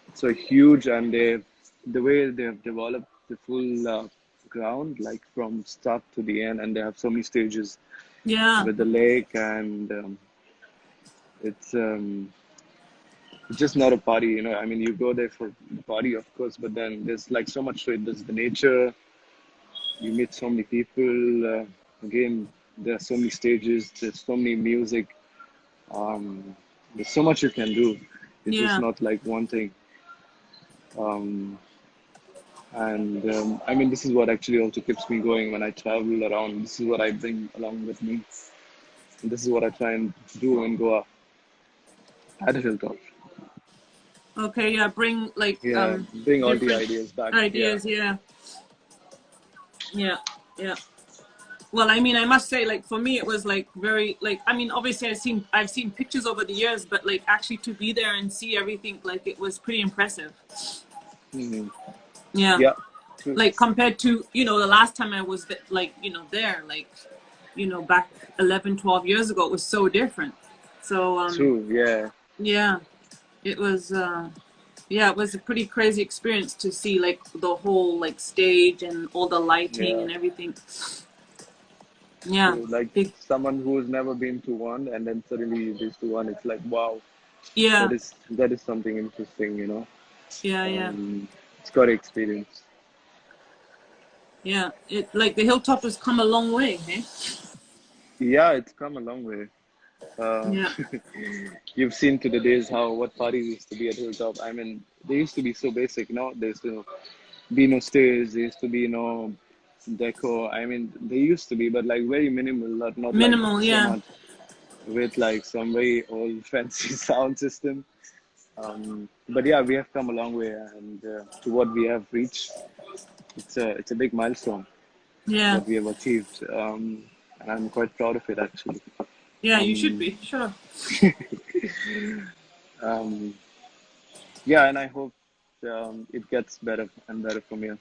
it's so huge, and the way they have developed the full ground, like from start to the end, and they have so many stages Yeah, with the lake, and it's just not a party, I mean, you go there for the party, of course, but then there's like so much to it. There's the nature, you meet so many people. Again, there are so many stages, there's so many music. Um, there's so much you can do. It's just yeah, not like one thing. Um, and I mean, this is what actually also keeps me going when I travel around. This is what I bring along with me. And this is what I try and do and go up at a hilltop. okay, yeah, bring like Yeah, bring all the different ideas back. Yeah. ideas, yeah, yeah, yeah. Well, I mean, I must say, like, for me, it was like very, like, I mean, obviously I've seen pictures over the years, but like actually to be there and see everything, like, it was pretty impressive. Hmm. Yeah. Yeah. True. Like compared to, the last time I was like, there, like, back 11, 12 years ago, it was so different. So, True. Yeah. yeah, it was, yeah, it was a pretty crazy experience to see like the whole like stage and all the lighting Yeah. and everything. Yeah. True. Like Big, someone who's never been to one and then suddenly is to one, it's like wow, yeah. that is something interesting. Yeah. Yeah. Um, it's got experience. Yeah. It like the hilltop has come a long way, hey? Yeah, it's come a long way. Uh, Yeah. you've seen to the days how what parties used to be at Hilltop. I mean, they used to be so basic. There used to be no stage, there used to be no deco. I mean, they used to be, but like very minimal, not like Minimal, so yeah. much with like some very old fancy sound system. But yeah, we have come a long way, and to what we have reached, it's a big milestone Yeah. what we have achieved, and I'm quite proud of it actually. Yeah, you should Um, be, sure. um, yeah, and I hope it gets better and better from here.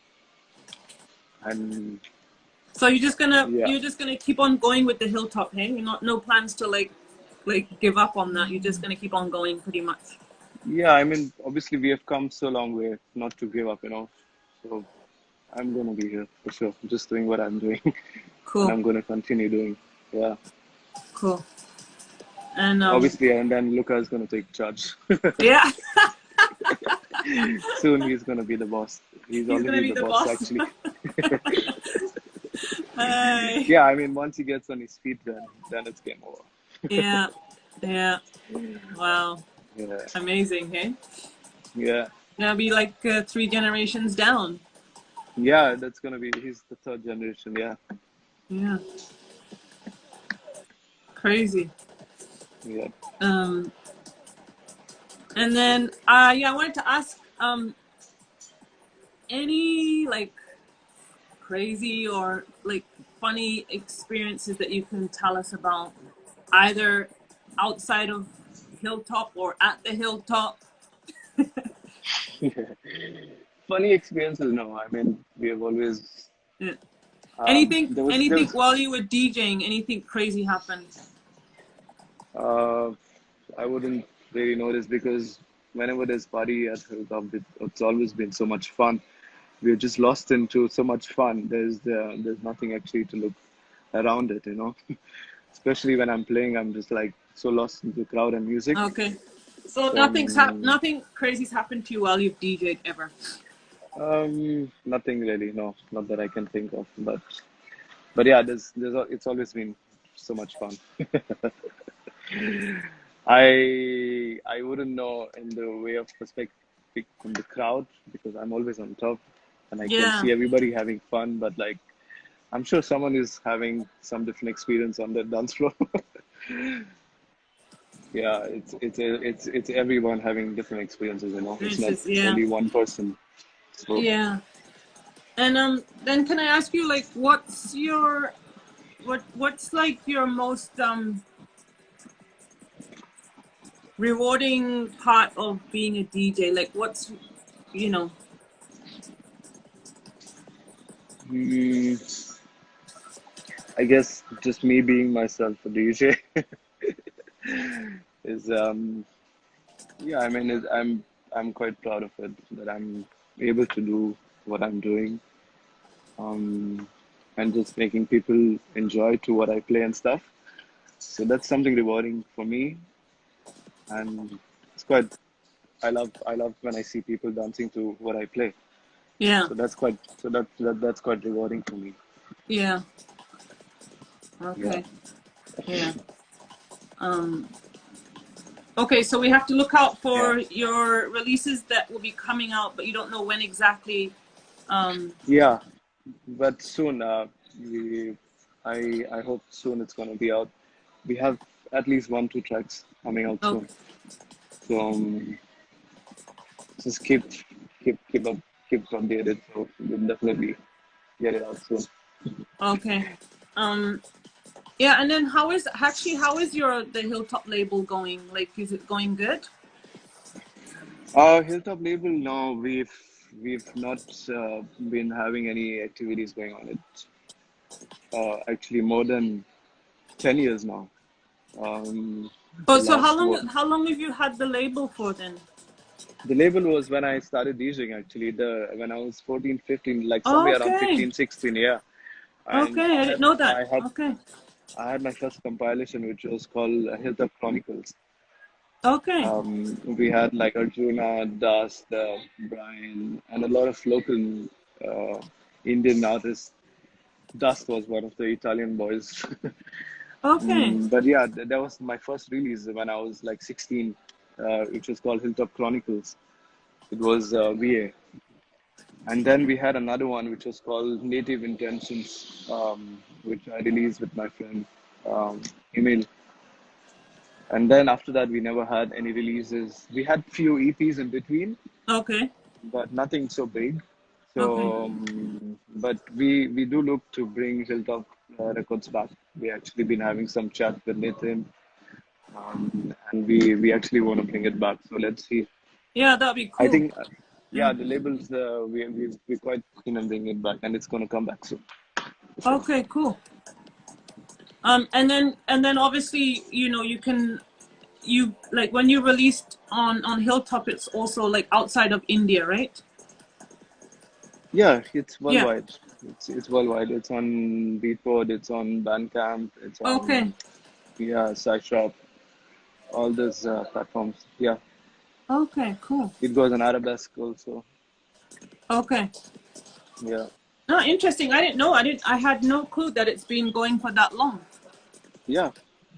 And So yeah, you're just gonna keep on going with the hilltop, hey? You're not no plans to like give up on that. You're just gonna keep on going pretty much. Yeah, I mean, obviously we have come so long way not to give up, you know. So I'm gonna be here for sure, just doing what I'm doing, and Cool, I'm gonna continue doing. Yeah, cool. And obviously, and then Luca is gonna take charge. yeah, Soon he's gonna be the boss. He's he's gonna already be the the boss, boss. actually. Hi. Yeah, I mean, once he gets on his feet, then it's game over. Yeah, yeah. Wow, Yeah, amazing, hey? yeah, Gonna be like 3 generations down. yeah. That's gonna be. He's the third generation. Yeah, Yeah, crazy. yeah. Um, and then yeah, I wanted to ask any like crazy or like funny experiences that you can tell us about, either outside of Hilltop or at the Hilltop. Funny experiences. No, I mean, we have always. Yeah. Anything, There anything was. while you were DJing, anything crazy happened? Uh, I wouldn't really notice because whenever there's party at Hilltop, it's always been so much fun. We're just lost into so much fun. There's nothing actually to look around it, you know. Especially when I'm playing, I'm just like so lost into the crowd and music. Okay. So So nothing crazy's happened to you while you've DJed ever. nothing really, no, not that I can think of. But yeah, it's always been so much fun. I wouldn't know in the way of perspective from the crowd because I'm always on top and I can Yeah. see everybody having fun. But like, I'm sure someone is having some different experience on the dance floor. Yeah, it's everyone having different experiences. You know, it's It's not just yeah. only one person. So Yeah. And then can I ask you like what's like your most rewarding part of being a DJ? Like what's you know mm, I guess just me being myself a DJ is yeah. I mean, I'm quite proud of it that I'm able to do what I'm doing, um, and just making people enjoy to what I play and stuff. So that's something rewarding for me, and it's quite. I love when I see people dancing to what I play. yeah. So that's quite rewarding for me. Yeah. Yeah. Okay. Yeah. Um okay, so we have to look out Yeah. for your releases that will be coming out, but you don't know when exactly. Yeah. But soon, we, I hope soon it's gonna be out. We have at least 1, 2 tracks coming out Okay. soon. So just keep up, keep updated. So we'll definitely get it out soon. Okay. Um yeah, and then how is your the Hilltop label going? Like is it going good? Hilltop label. No, we've not been having any activities going on it. Actually, more than 10 years now. Oh, The so last one. how long have you had the label for then? The label was when I started DJing actually. The when I was 14, 15, like somewhere around Okay. 15, 16, yeah. And Okay, I didn't know that. Okay. I had my first compilation which was called Hilltop Chronicles. Okay. We had like Arjuna, Dust, Brian, and a lot of local uh, Indian artists. Dust was one of the Italian boys. Okay. But yeah, that was my first release when I was like 16, which was called Hilltop Chronicles. It was VA. And then we had another one which was called Native Intentions, which I released with my friend Emil. And then after that, we never had any releases. We had few EPs in between, Okay. but nothing so big. Okay. So, but we do look to bring Hilltop Records back. We actually been having some chat with Nathan, and we actually want to bring it back. So let's see. Yeah, that'd be I cool. think, Yeah. yeah, the labels we're quite keen on bringing it back, and it's gonna come back soon. For sure. Okay, cool. And then obviously, you know, you like when you released on Hilltop, it's also like outside of India, right? Yeah, it's Yeah. worldwide. It's worldwide. It's on Beatport, it's on Bandcamp, it's Okay. on SciShop, all those platforms. Yeah, Okay. Cool. it goes on Arabesque also. Okay. Yeah, No, interesting. I didn't know. I had no clue that it's been going for that long. yeah.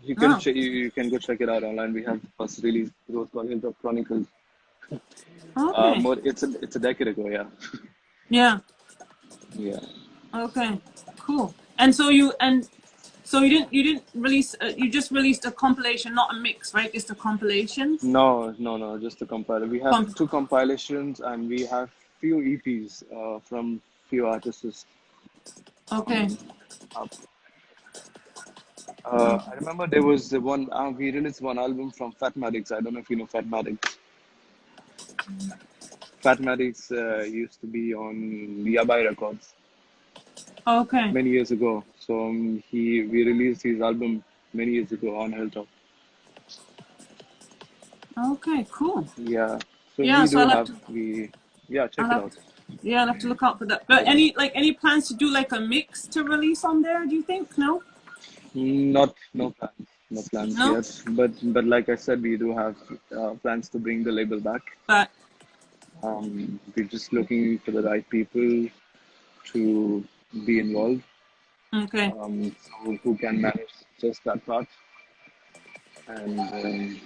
No. You can go check it out online. We have the first release. It was called Hilltop Chronicles. Okay. It's a decade ago. Yeah, Yeah. yeah. Okay. Cool. And so you didn't release. You just released a compilation, not a mix, right? Just a compilation. No, just a compiler. We have Com- two compilations and we have few EPs from few artists. okay. Uh, I remember there was the one we released one album from Fatmatics. I don't know if you know Fatmatics. Fatmatics used to be on Yabai Records Okay. many years ago. So we released his album many years ago on Hilltop. Okay. Cool. Yeah. So Yeah. we So do I'll have have to. we yeah check I'll it have out. to. Yeah, I'll have to look out for that. But Yeah. any plans to do like a mix to release on there? Do you think? No. Not no plans No. yet. But like I said, we do have plans to bring the label back. But We're just looking for the right people to be involved. okay. So who can manage just that part. And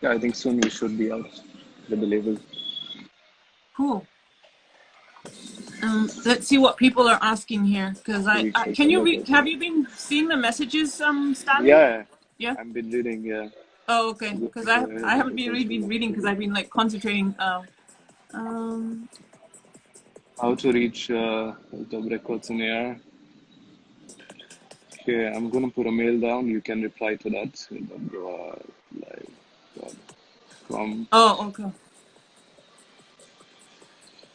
yeah, I think soon we should be out with the label. Cool. Let's see what people are asking here. Because I can you read? Have you been seeing the messages, Starling? Yeah, Yeah. I've been reading. Yeah, Oh, okay. Because I haven't been really been reading because I've been like concentrating. Um. How to reach the records in air. Okay, I'm gonna put a mail down. You can reply to that. Like, from Oh, okay.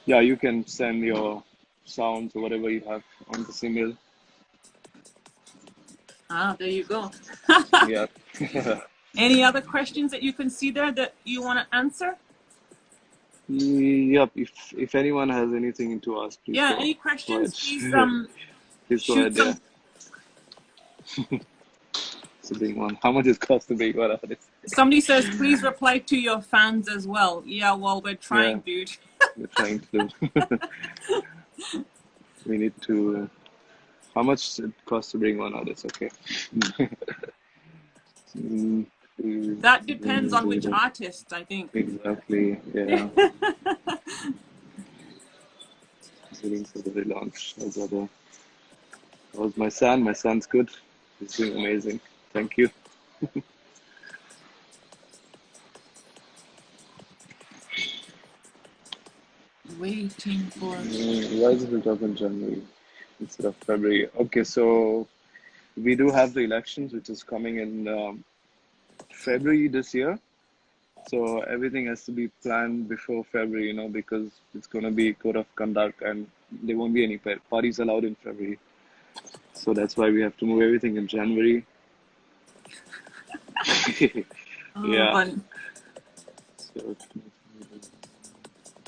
yeah, you can send your sounds or whatever you have on this email. Ah, there you go. Yeah. Any other questions that you can see there that you want to answer? Yep. If anyone has anything to ask, please Yeah. go Any go questions? Please ahead. Please go shoot ahead. Yeah. some. It's a big one. How much it costs to be one artist? Somebody says, please reply to your fans as well. Yeah, well, we're Yeah, trying, dude. we're trying to do. We need to. How much it costs to bring one artist? Okay. Mm, That depends on which artist, I think. Exactly. Yeah. Waiting for the relaunch. How's my son? My son's good. He's doing amazing. Thank you. Waiting for. Why is it up in January instead of February? Okay, so we do have the elections, which is coming in February this year. So everything has to be planned before February, because it's going to be code of conduct and there won't be any parties allowed in February. So that's why we have to move everything in January. Yeah. But So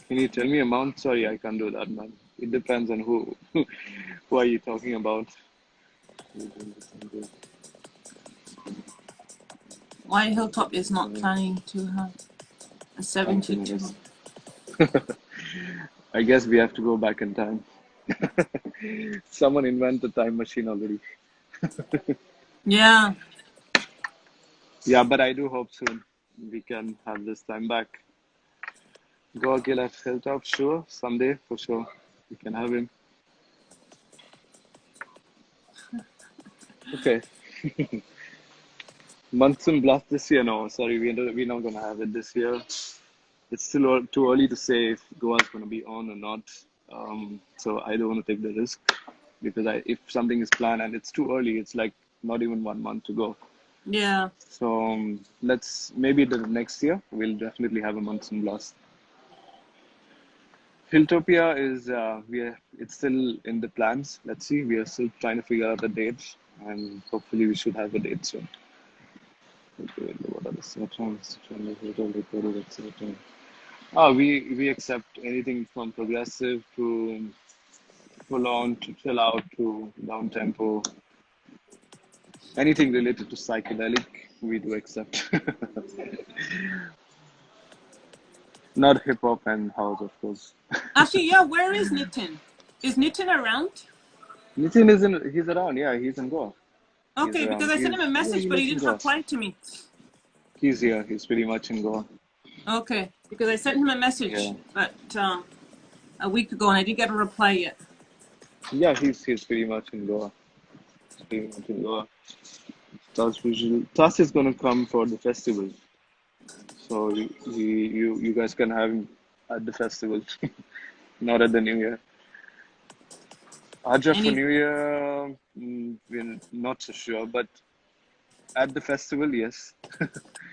can you tell me amount? Sorry, I can't do that, man. It depends on who. Who are you talking about? why Hilltop is not planning to have a 72? I guess we have to go back in time. Someone invent the time machine already. Yeah. Yeah, but I do hope soon we can have this time back. Gorgil at Hilltop, sure. Someday, for sure. We can have him. Okay. Monsoon Blast this year, no. Sorry, we're not going to have it this year. It's still too early to say if Goa's going to be on or not. So I don't want to take the risk because if something is planned and it's too early, it's like not even 1 month to go. Yeah. So maybe the next year we'll definitely have a Monsoon Blast. Hilltopia is it's still in the plans. Let's see. We are still trying to figure out the dates, and hopefully we should have a date soon. Okay, what are the settings? Recorded, etc. Ah, we accept anything from progressive to full on to chill out to down tempo. Anything related to psychedelic, we do accept. Not hip hop and house, of course. Actually, yeah, where is Nitin? Is Nitin around? Nitin is in. He's around. Yeah, he's in Goa. He's Okay, because around. I sent him a Yeah, message, he but he lives in didn't Goa. reply to me. He's here. He's pretty much in Goa. Okay, because I sent him a message, Yeah. but a week ago, and I didn't get a reply yet. Yeah, he's pretty much in Goa. He's pretty much in Goa. Tas is gonna come for the festival, so you guys can have him at the festival, not at the New Year. Aja for Any? New Year, we're not so sure, but at the festival, yes,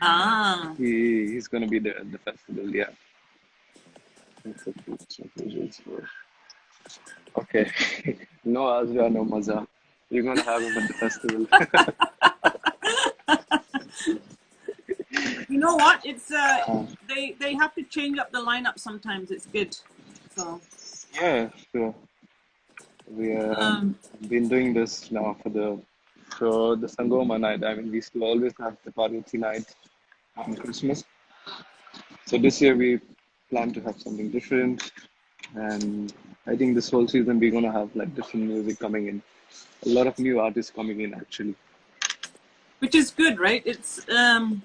Ah, he's gonna be there at the festival. Yeah. Okay. No Azra, no Maza. You're gonna have him at the festival. you know what? It's they have to change up the lineup sometimes. It's good. So Yeah, sure. We um, been doing this now for the Sangoma night. I mean, we still always have the Parvati night on Christmas. So this year we plan to have something different, and I think this whole season we're gonna have like different music coming in. A lot of new artists coming in actually. which is good, right? It's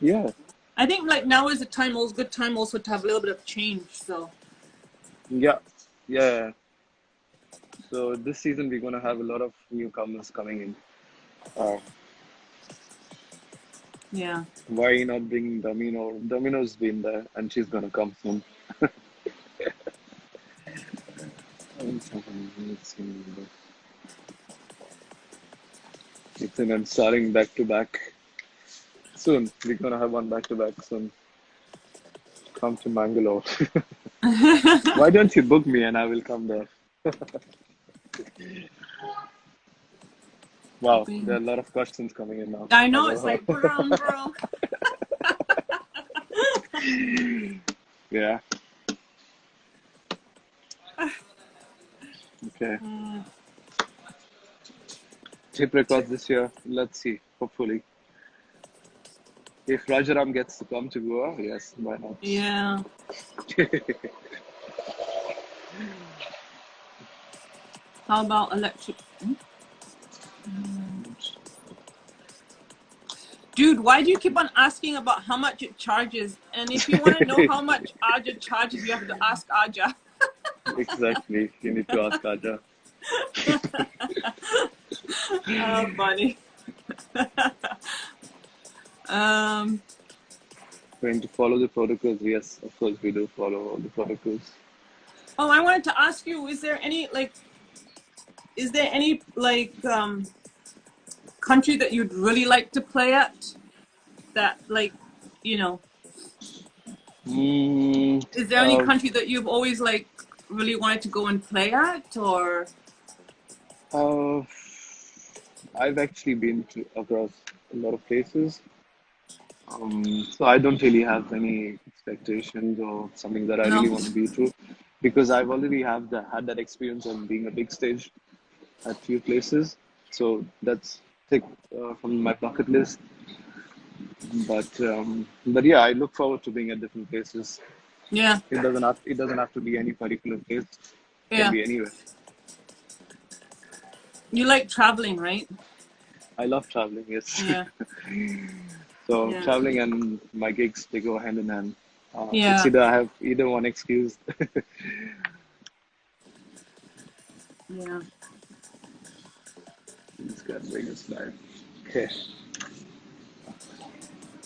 Yeah, I think like now is a time, also good time also to have a little bit of change. So yeah, yeah. So this season we're gonna have a lot of newcomers coming in. Uh, yeah. why not bring Domino? Domino's been there, and she's gonna come soon. Ethan and Starling back to back soon. We're gonna have one back to back soon. Come to Mangalore. Why don't you book me and I will come there? Wow, there are a lot of questions coming in now. I know it's Hello. like brum brum. Yeah. Okay. Hip records this year. Let's see. Hopefully. If Rajaram gets to come to Goa, yes, why not? Yeah. How about electric? Dude, why do you keep on asking about how much it charges? And if you want to know how much Aja charges, you have to ask Aja. Exactly. You need to ask Aja. Oh, funny. Going to follow the protocols. Yes, of course we do follow all the protocols. Oh, I wanted to ask you, is there any country that you'd really like to play at? That like, you know, Mm, is there any country that you've always like really wanted to go and play at, or? uh, I've actually been across a lot of places. So I don't really have any expectations or something that I No. really want to be through because I've already had that experience of being a big stage at few places. So that's tick from my bucket list. But yeah, I look forward to being at different places. Yeah. It doesn't have to be any particular place. It can Yeah. be anywhere. You like traveling, right? I love traveling. Yes. Yeah. So Yeah. traveling and my gigs, they go hand in hand. It's Yeah. either I have either one excuse. Yeah. It's got Vegas live. Okay.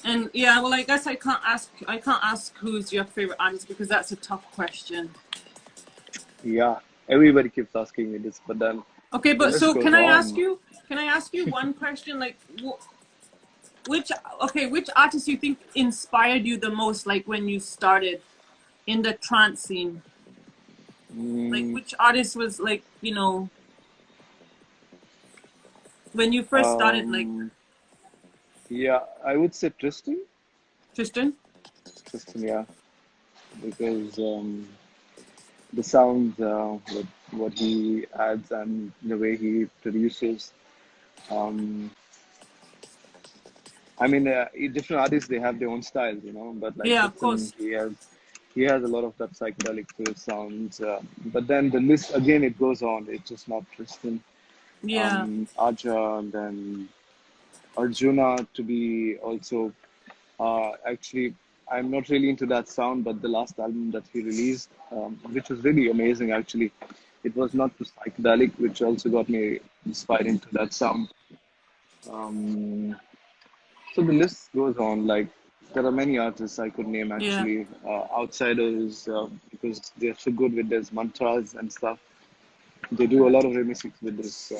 And yeah, well, I guess I can't ask who's your favorite artist because that's a tough question. Yeah. Everybody keeps asking me this, but then Okay, the but list so goes can I ask on. you? Can I ask you one question? Like, which artist you think inspired you the most? Like when you started in the trance scene, like Mm, which artist was like when you first started? Like, um, Yeah, I would say Tristan. Tristan? Tristan, yeah, because the sounds, what he adds, and the way he produces. Um, I mean, different artists they have their own styles, But like Yeah, of Tristan, course. he has a lot of that psychedelic to his sounds. But then the list again, it goes on. It's just not Tristan, Yeah, Aja, and then Arjuna to be also. Actually, I'm not really into that sound, but the last album that he released, which was really amazing, actually, it was not too psychedelic, which also got me inspired into that sound. Um, so the list goes on. Like there are many artists I could name yeah. actually, outsiders, because they're so good with these mantras and stuff. They do a lot of remixes with this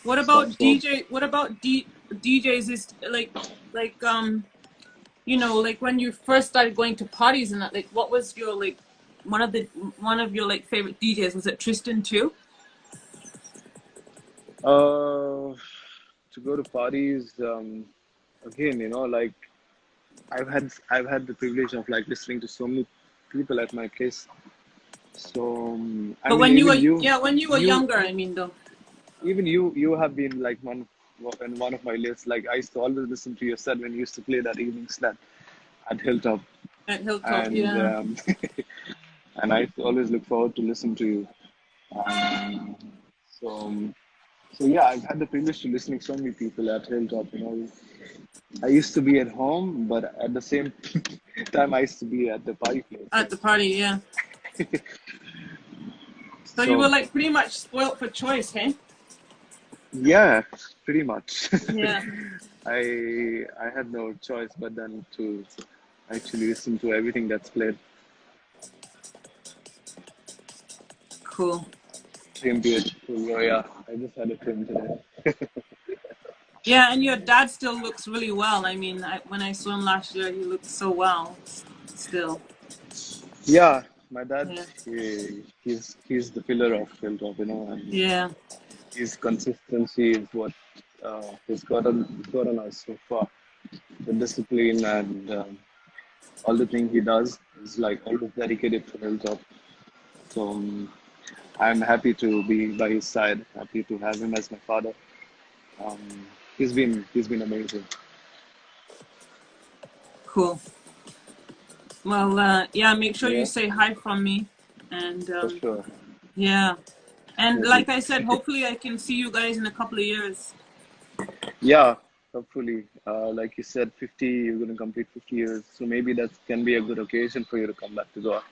What stuff. about So DJ? What about DJs? Is like like when you first started going to parties and that. Like, what was your like one of your like favorite DJs? Was it Tristan too? uh, to go to parties, again, like I've had the privilege of like listening to so many people at my place. So I But mean, when you even were you, when you were you, younger, I mean though. even you have been like one of my lists. Like I used to always listen to your set when you used to play that evening slot at Hilltop, At Hilltop, and yeah. and I used to always look forward to listen to you. Um, so so yeah, I've had the privilege to listening so many people at Hilltop. I used to be at home, but at the same time, I used to be at the party place. At the party, yeah. So you were So like pretty much spoilt for choice, hey? yeah, pretty much. Yeah. I had no choice but then to actually listen to everything that's played. Cool. Trim beautiful. Oh yeah, I just had a trim today. Yeah, and your dad still looks really well. I mean, when I saw him last year, he looked so well still. Yeah, my dad, Yeah. he's the pillar of Hilltop, and Yeah. his consistency is what has gotten us so far. The discipline and all the thing he does is like always dedicated to Hilltop. So I'm happy to be by his side. Happy to have him as my father. Um, he's been amazing Cool. Well, yeah, make sure you yeah, say hi from me. And for sure. yeah. And Will do. like I said, hopefully I can see you guys in a couple of years. Yeah, hopefully, like you said, 50, you're going to complete 50 years. So maybe that can be a good occasion for you to come back to Goa.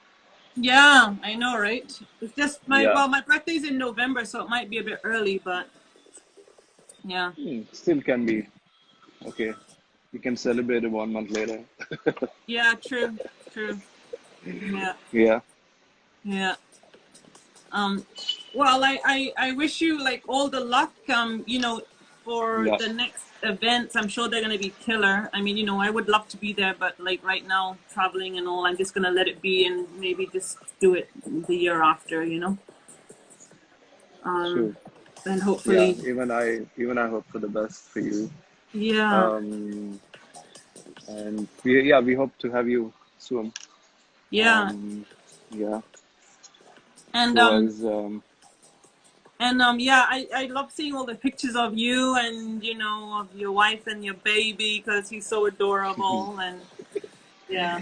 Yeah, I know, right? It's just Yeah. my birthday's in November, so it might be a bit early, but yeah. Still can be. Okay. You can celebrate it 1 month later. Yeah, true. True. Yeah. Yeah. Yeah. Um, well, I wish you like all the luck, for Yeah. the next events. I'm sure they're going to be killer. I mean, I would love to be there, but like right now, traveling and all, I'm just going to let it be and maybe just do it the year after. True. And Yeah. hopefully, Even I hope for the best for you. yeah, Um, and we hope to have you soon. yeah. Um, yeah. And, So as yeah, I love seeing all the pictures of you and, of your wife and your baby because he's so adorable. And yeah,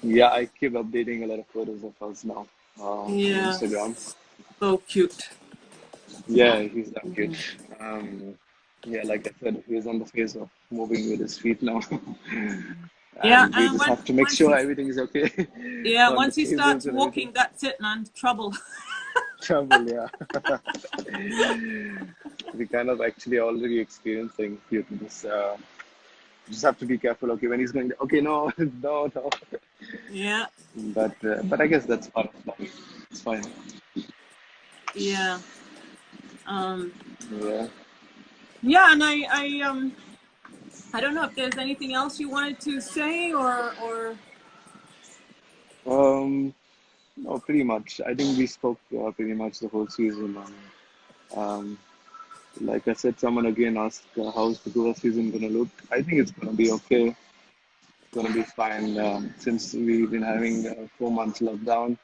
yeah, I keep updating a lot of photos of us now on yeah, Instagram. so cute. Yeah, he's damn cute. Um, yeah, like I said, he's on the phase of moving with his feet now, Yeah, and we and just have to make sure everything is okay on the once he cables starts and everything. walking, that's it, man. Trouble. Trouble, yeah. We kind of actually already experiencing few things. Just have to be careful. Okay, when he's going, okay, no, no, no. Yeah, But I guess that's part of life. It's fine. yeah, um, Yeah. yeah, and I don't know if there's anything else you wanted to say or Um. No, pretty much. I think we spoke pretty much the whole season. Um, Like I said, someone again asked how's the Goa season gonna look. I think it's gonna be okay. It's gonna be fine since we've been having 4 months lockdown,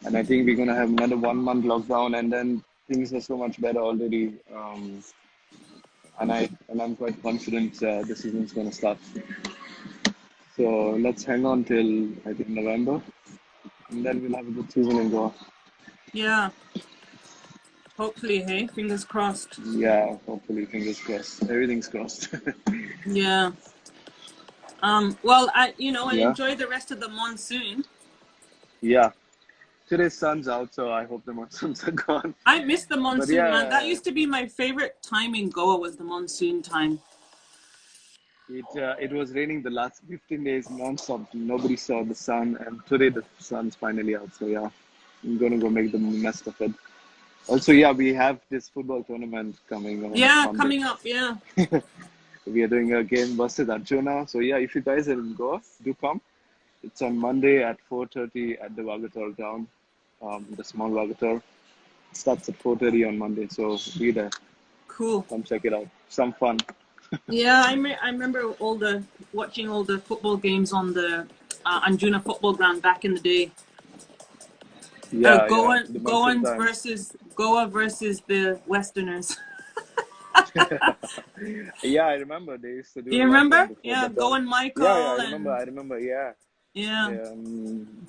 and I think we're gonna have another 1 month lockdown, and then things are so much better already. And I'm quite confident the season's gonna start. So let's hang on till I think November, and then we'll have a good season in Goa. Yeah. Hopefully, hey, fingers crossed. Yeah, hopefully, fingers crossed. Everything's crossed. Yeah. Well, I Yeah, enjoy the rest of the monsoon. yeah. Today's sun's out, so I hope the monsoons are gone. I miss the But monsoon, man. That yeah, used to be my favorite time in Goa was the monsoon time. it was raining the last 15 days non-stop. Nobody saw the sun, and today the sun's finally out. So yeah, I'm gonna go make the best of it. Also, yeah, we have this football tournament coming on Yeah, Monday. coming up. Yeah. We are doing a game versus Arjuna. So yeah, if you guys are in Goa, do come. It's on Monday at 4:30 at the Vagator ground, the small Vagator. It starts at 4:30 on Monday, so be there. Cool. Come check it out. Some fun. Yeah, I remember watching all the football games on the Anjuna football ground back in the day. Yeah, yeah. Goa, The monsoon time. Goa versus the Westerners. Yeah, I remember they used to Do do you a lot of that remember? before, Yeah, but Goa and yeah, yeah, I Michael remember. I and remember. Yeah, yeah,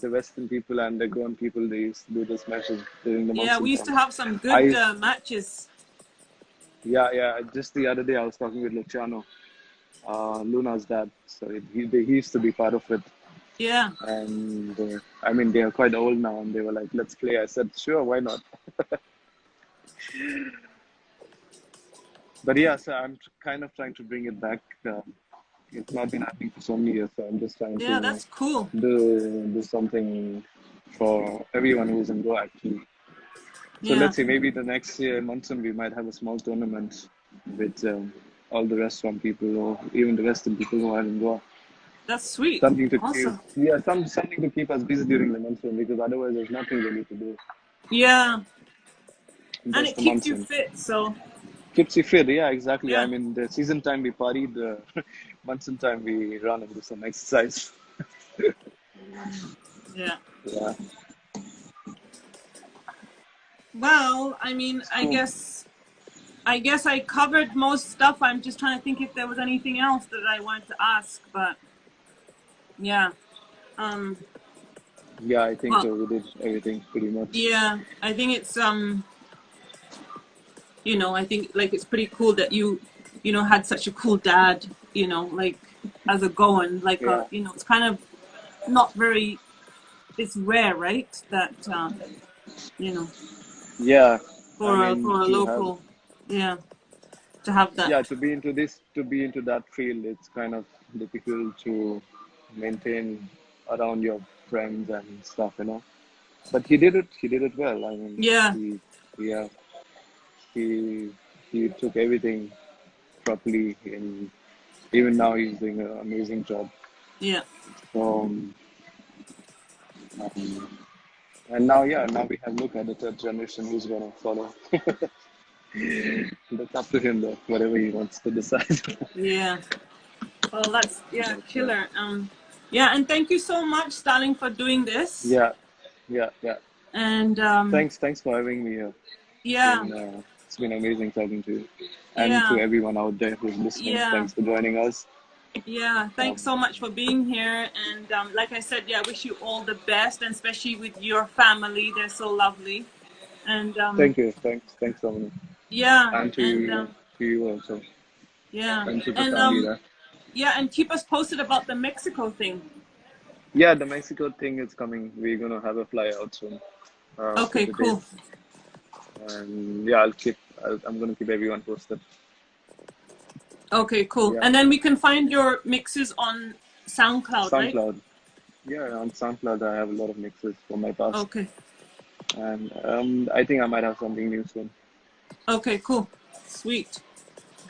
the Western people and the Goan people they used to do those matches during the yeah. monsoon We used to time. have some good I matches. Yeah, yeah. Just the other day I was talking with Luciano, Luna's dad. So he used to be part of it, Yeah, and I mean they are quite old now, and they were like, "Let's play." I said, "Sure, why not?" But yeah, so I'm kind of trying to bring it back. It's not been happening for so many years, so I'm just trying to yeah. That's cool. do something for everyone who's in Goa actually. So Yeah, let's see, maybe the next year monsoon we might have a small tournament with all the restaurant people or even the Western people who are in Goa. that's sweet. Something to keep, Awesome. yeah, something to keep us busy during the monsoon because otherwise there's nothing really to do. Yeah, and Just it the keeps you monsoon. fit. So Keeps you fit, yeah, exactly. I yeah, mean, the season time we party, the monsoon time we run and do some exercise. yeah. Yeah, Well, I mean, it's I cool. guess I covered most stuff. I'm just trying to think if there was anything else that I wanted to ask, but yeah. Um, Yeah, I think well, so. We did everything pretty much. yeah, I think it's I think like it's pretty cool that you had such a cool dad, like as a Goan, like Yeah, it's kind of not very, it's rare, right? That you know, yeah. I for a mean, for a to have local, yeah, to have that. yeah to be into that field, it's kind of difficult to maintain around your friends and stuff, you know. But he did it well. I mean, Yeah, yeah, he he took everything properly, and even now he's doing an amazing job. yeah, Um, um, and now, yeah, now we have look at the third generation who's gonna follow. That's up to him, though, whatever he wants to decide. yeah. Well, that's yeah, But, killer. Yeah, and thank you so much, Starling, for doing this. yeah, yeah, yeah. And Thanks for having me here. yeah, It's been amazing talking to you, and to yeah, everyone out there who's listening. yeah. Thanks for joining us. Yeah, thanks Um, so much for being here. And like I said, yeah, I wish you all the best, and especially with your family. They're so lovely. And Thank you. Thanks, Domino, yeah, and and to you also, yeah, and to the and family there. yeah, and keep us posted about the Mexico thing. Yeah, the Mexico thing is coming. We're gonna have a fly out soon for Okay, the cool. dates, and yeah, I'm gonna keep everyone posted. Okay, cool. Yeah, And then we can find your mixes on SoundCloud, right? SoundCloud. Yeah, on SoundCloud I have a lot of mixes from my past, Okay. and I think I might have something new soon. Okay, cool. Sweet.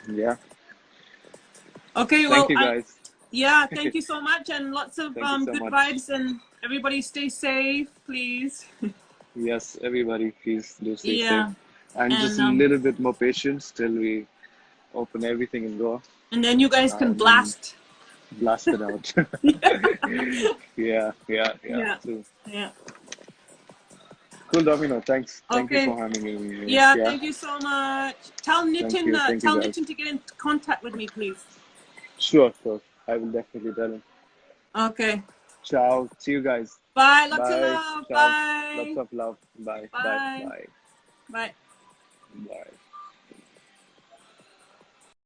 Yeah. Okay, Thank well, you guys. yeah, thank you so much, and lots of Thank you so good much. vibes, and everybody stay safe, please. Yes, everybody, please do stay safe. Yeah. And just a and little bit more patience till we open everything and go. then you guys can And blast. blast it out. Yeah, yeah, yeah. Yeah, True. yeah. Cool, Domino. Thanks. Thank you Okay. for having me. Yeah, Yeah. thank you so much. Tell Thank Nitin, you. Thank you, tell guys. Nitin to get in contact with me, please. Sure, sure. I will definitely tell him. Okay. Ciao. See you guys. Bye. Lots of Bye. love. Ciao. Bye. Lots of love. Bye. Bye. Bye. Bye. Bye. Bye.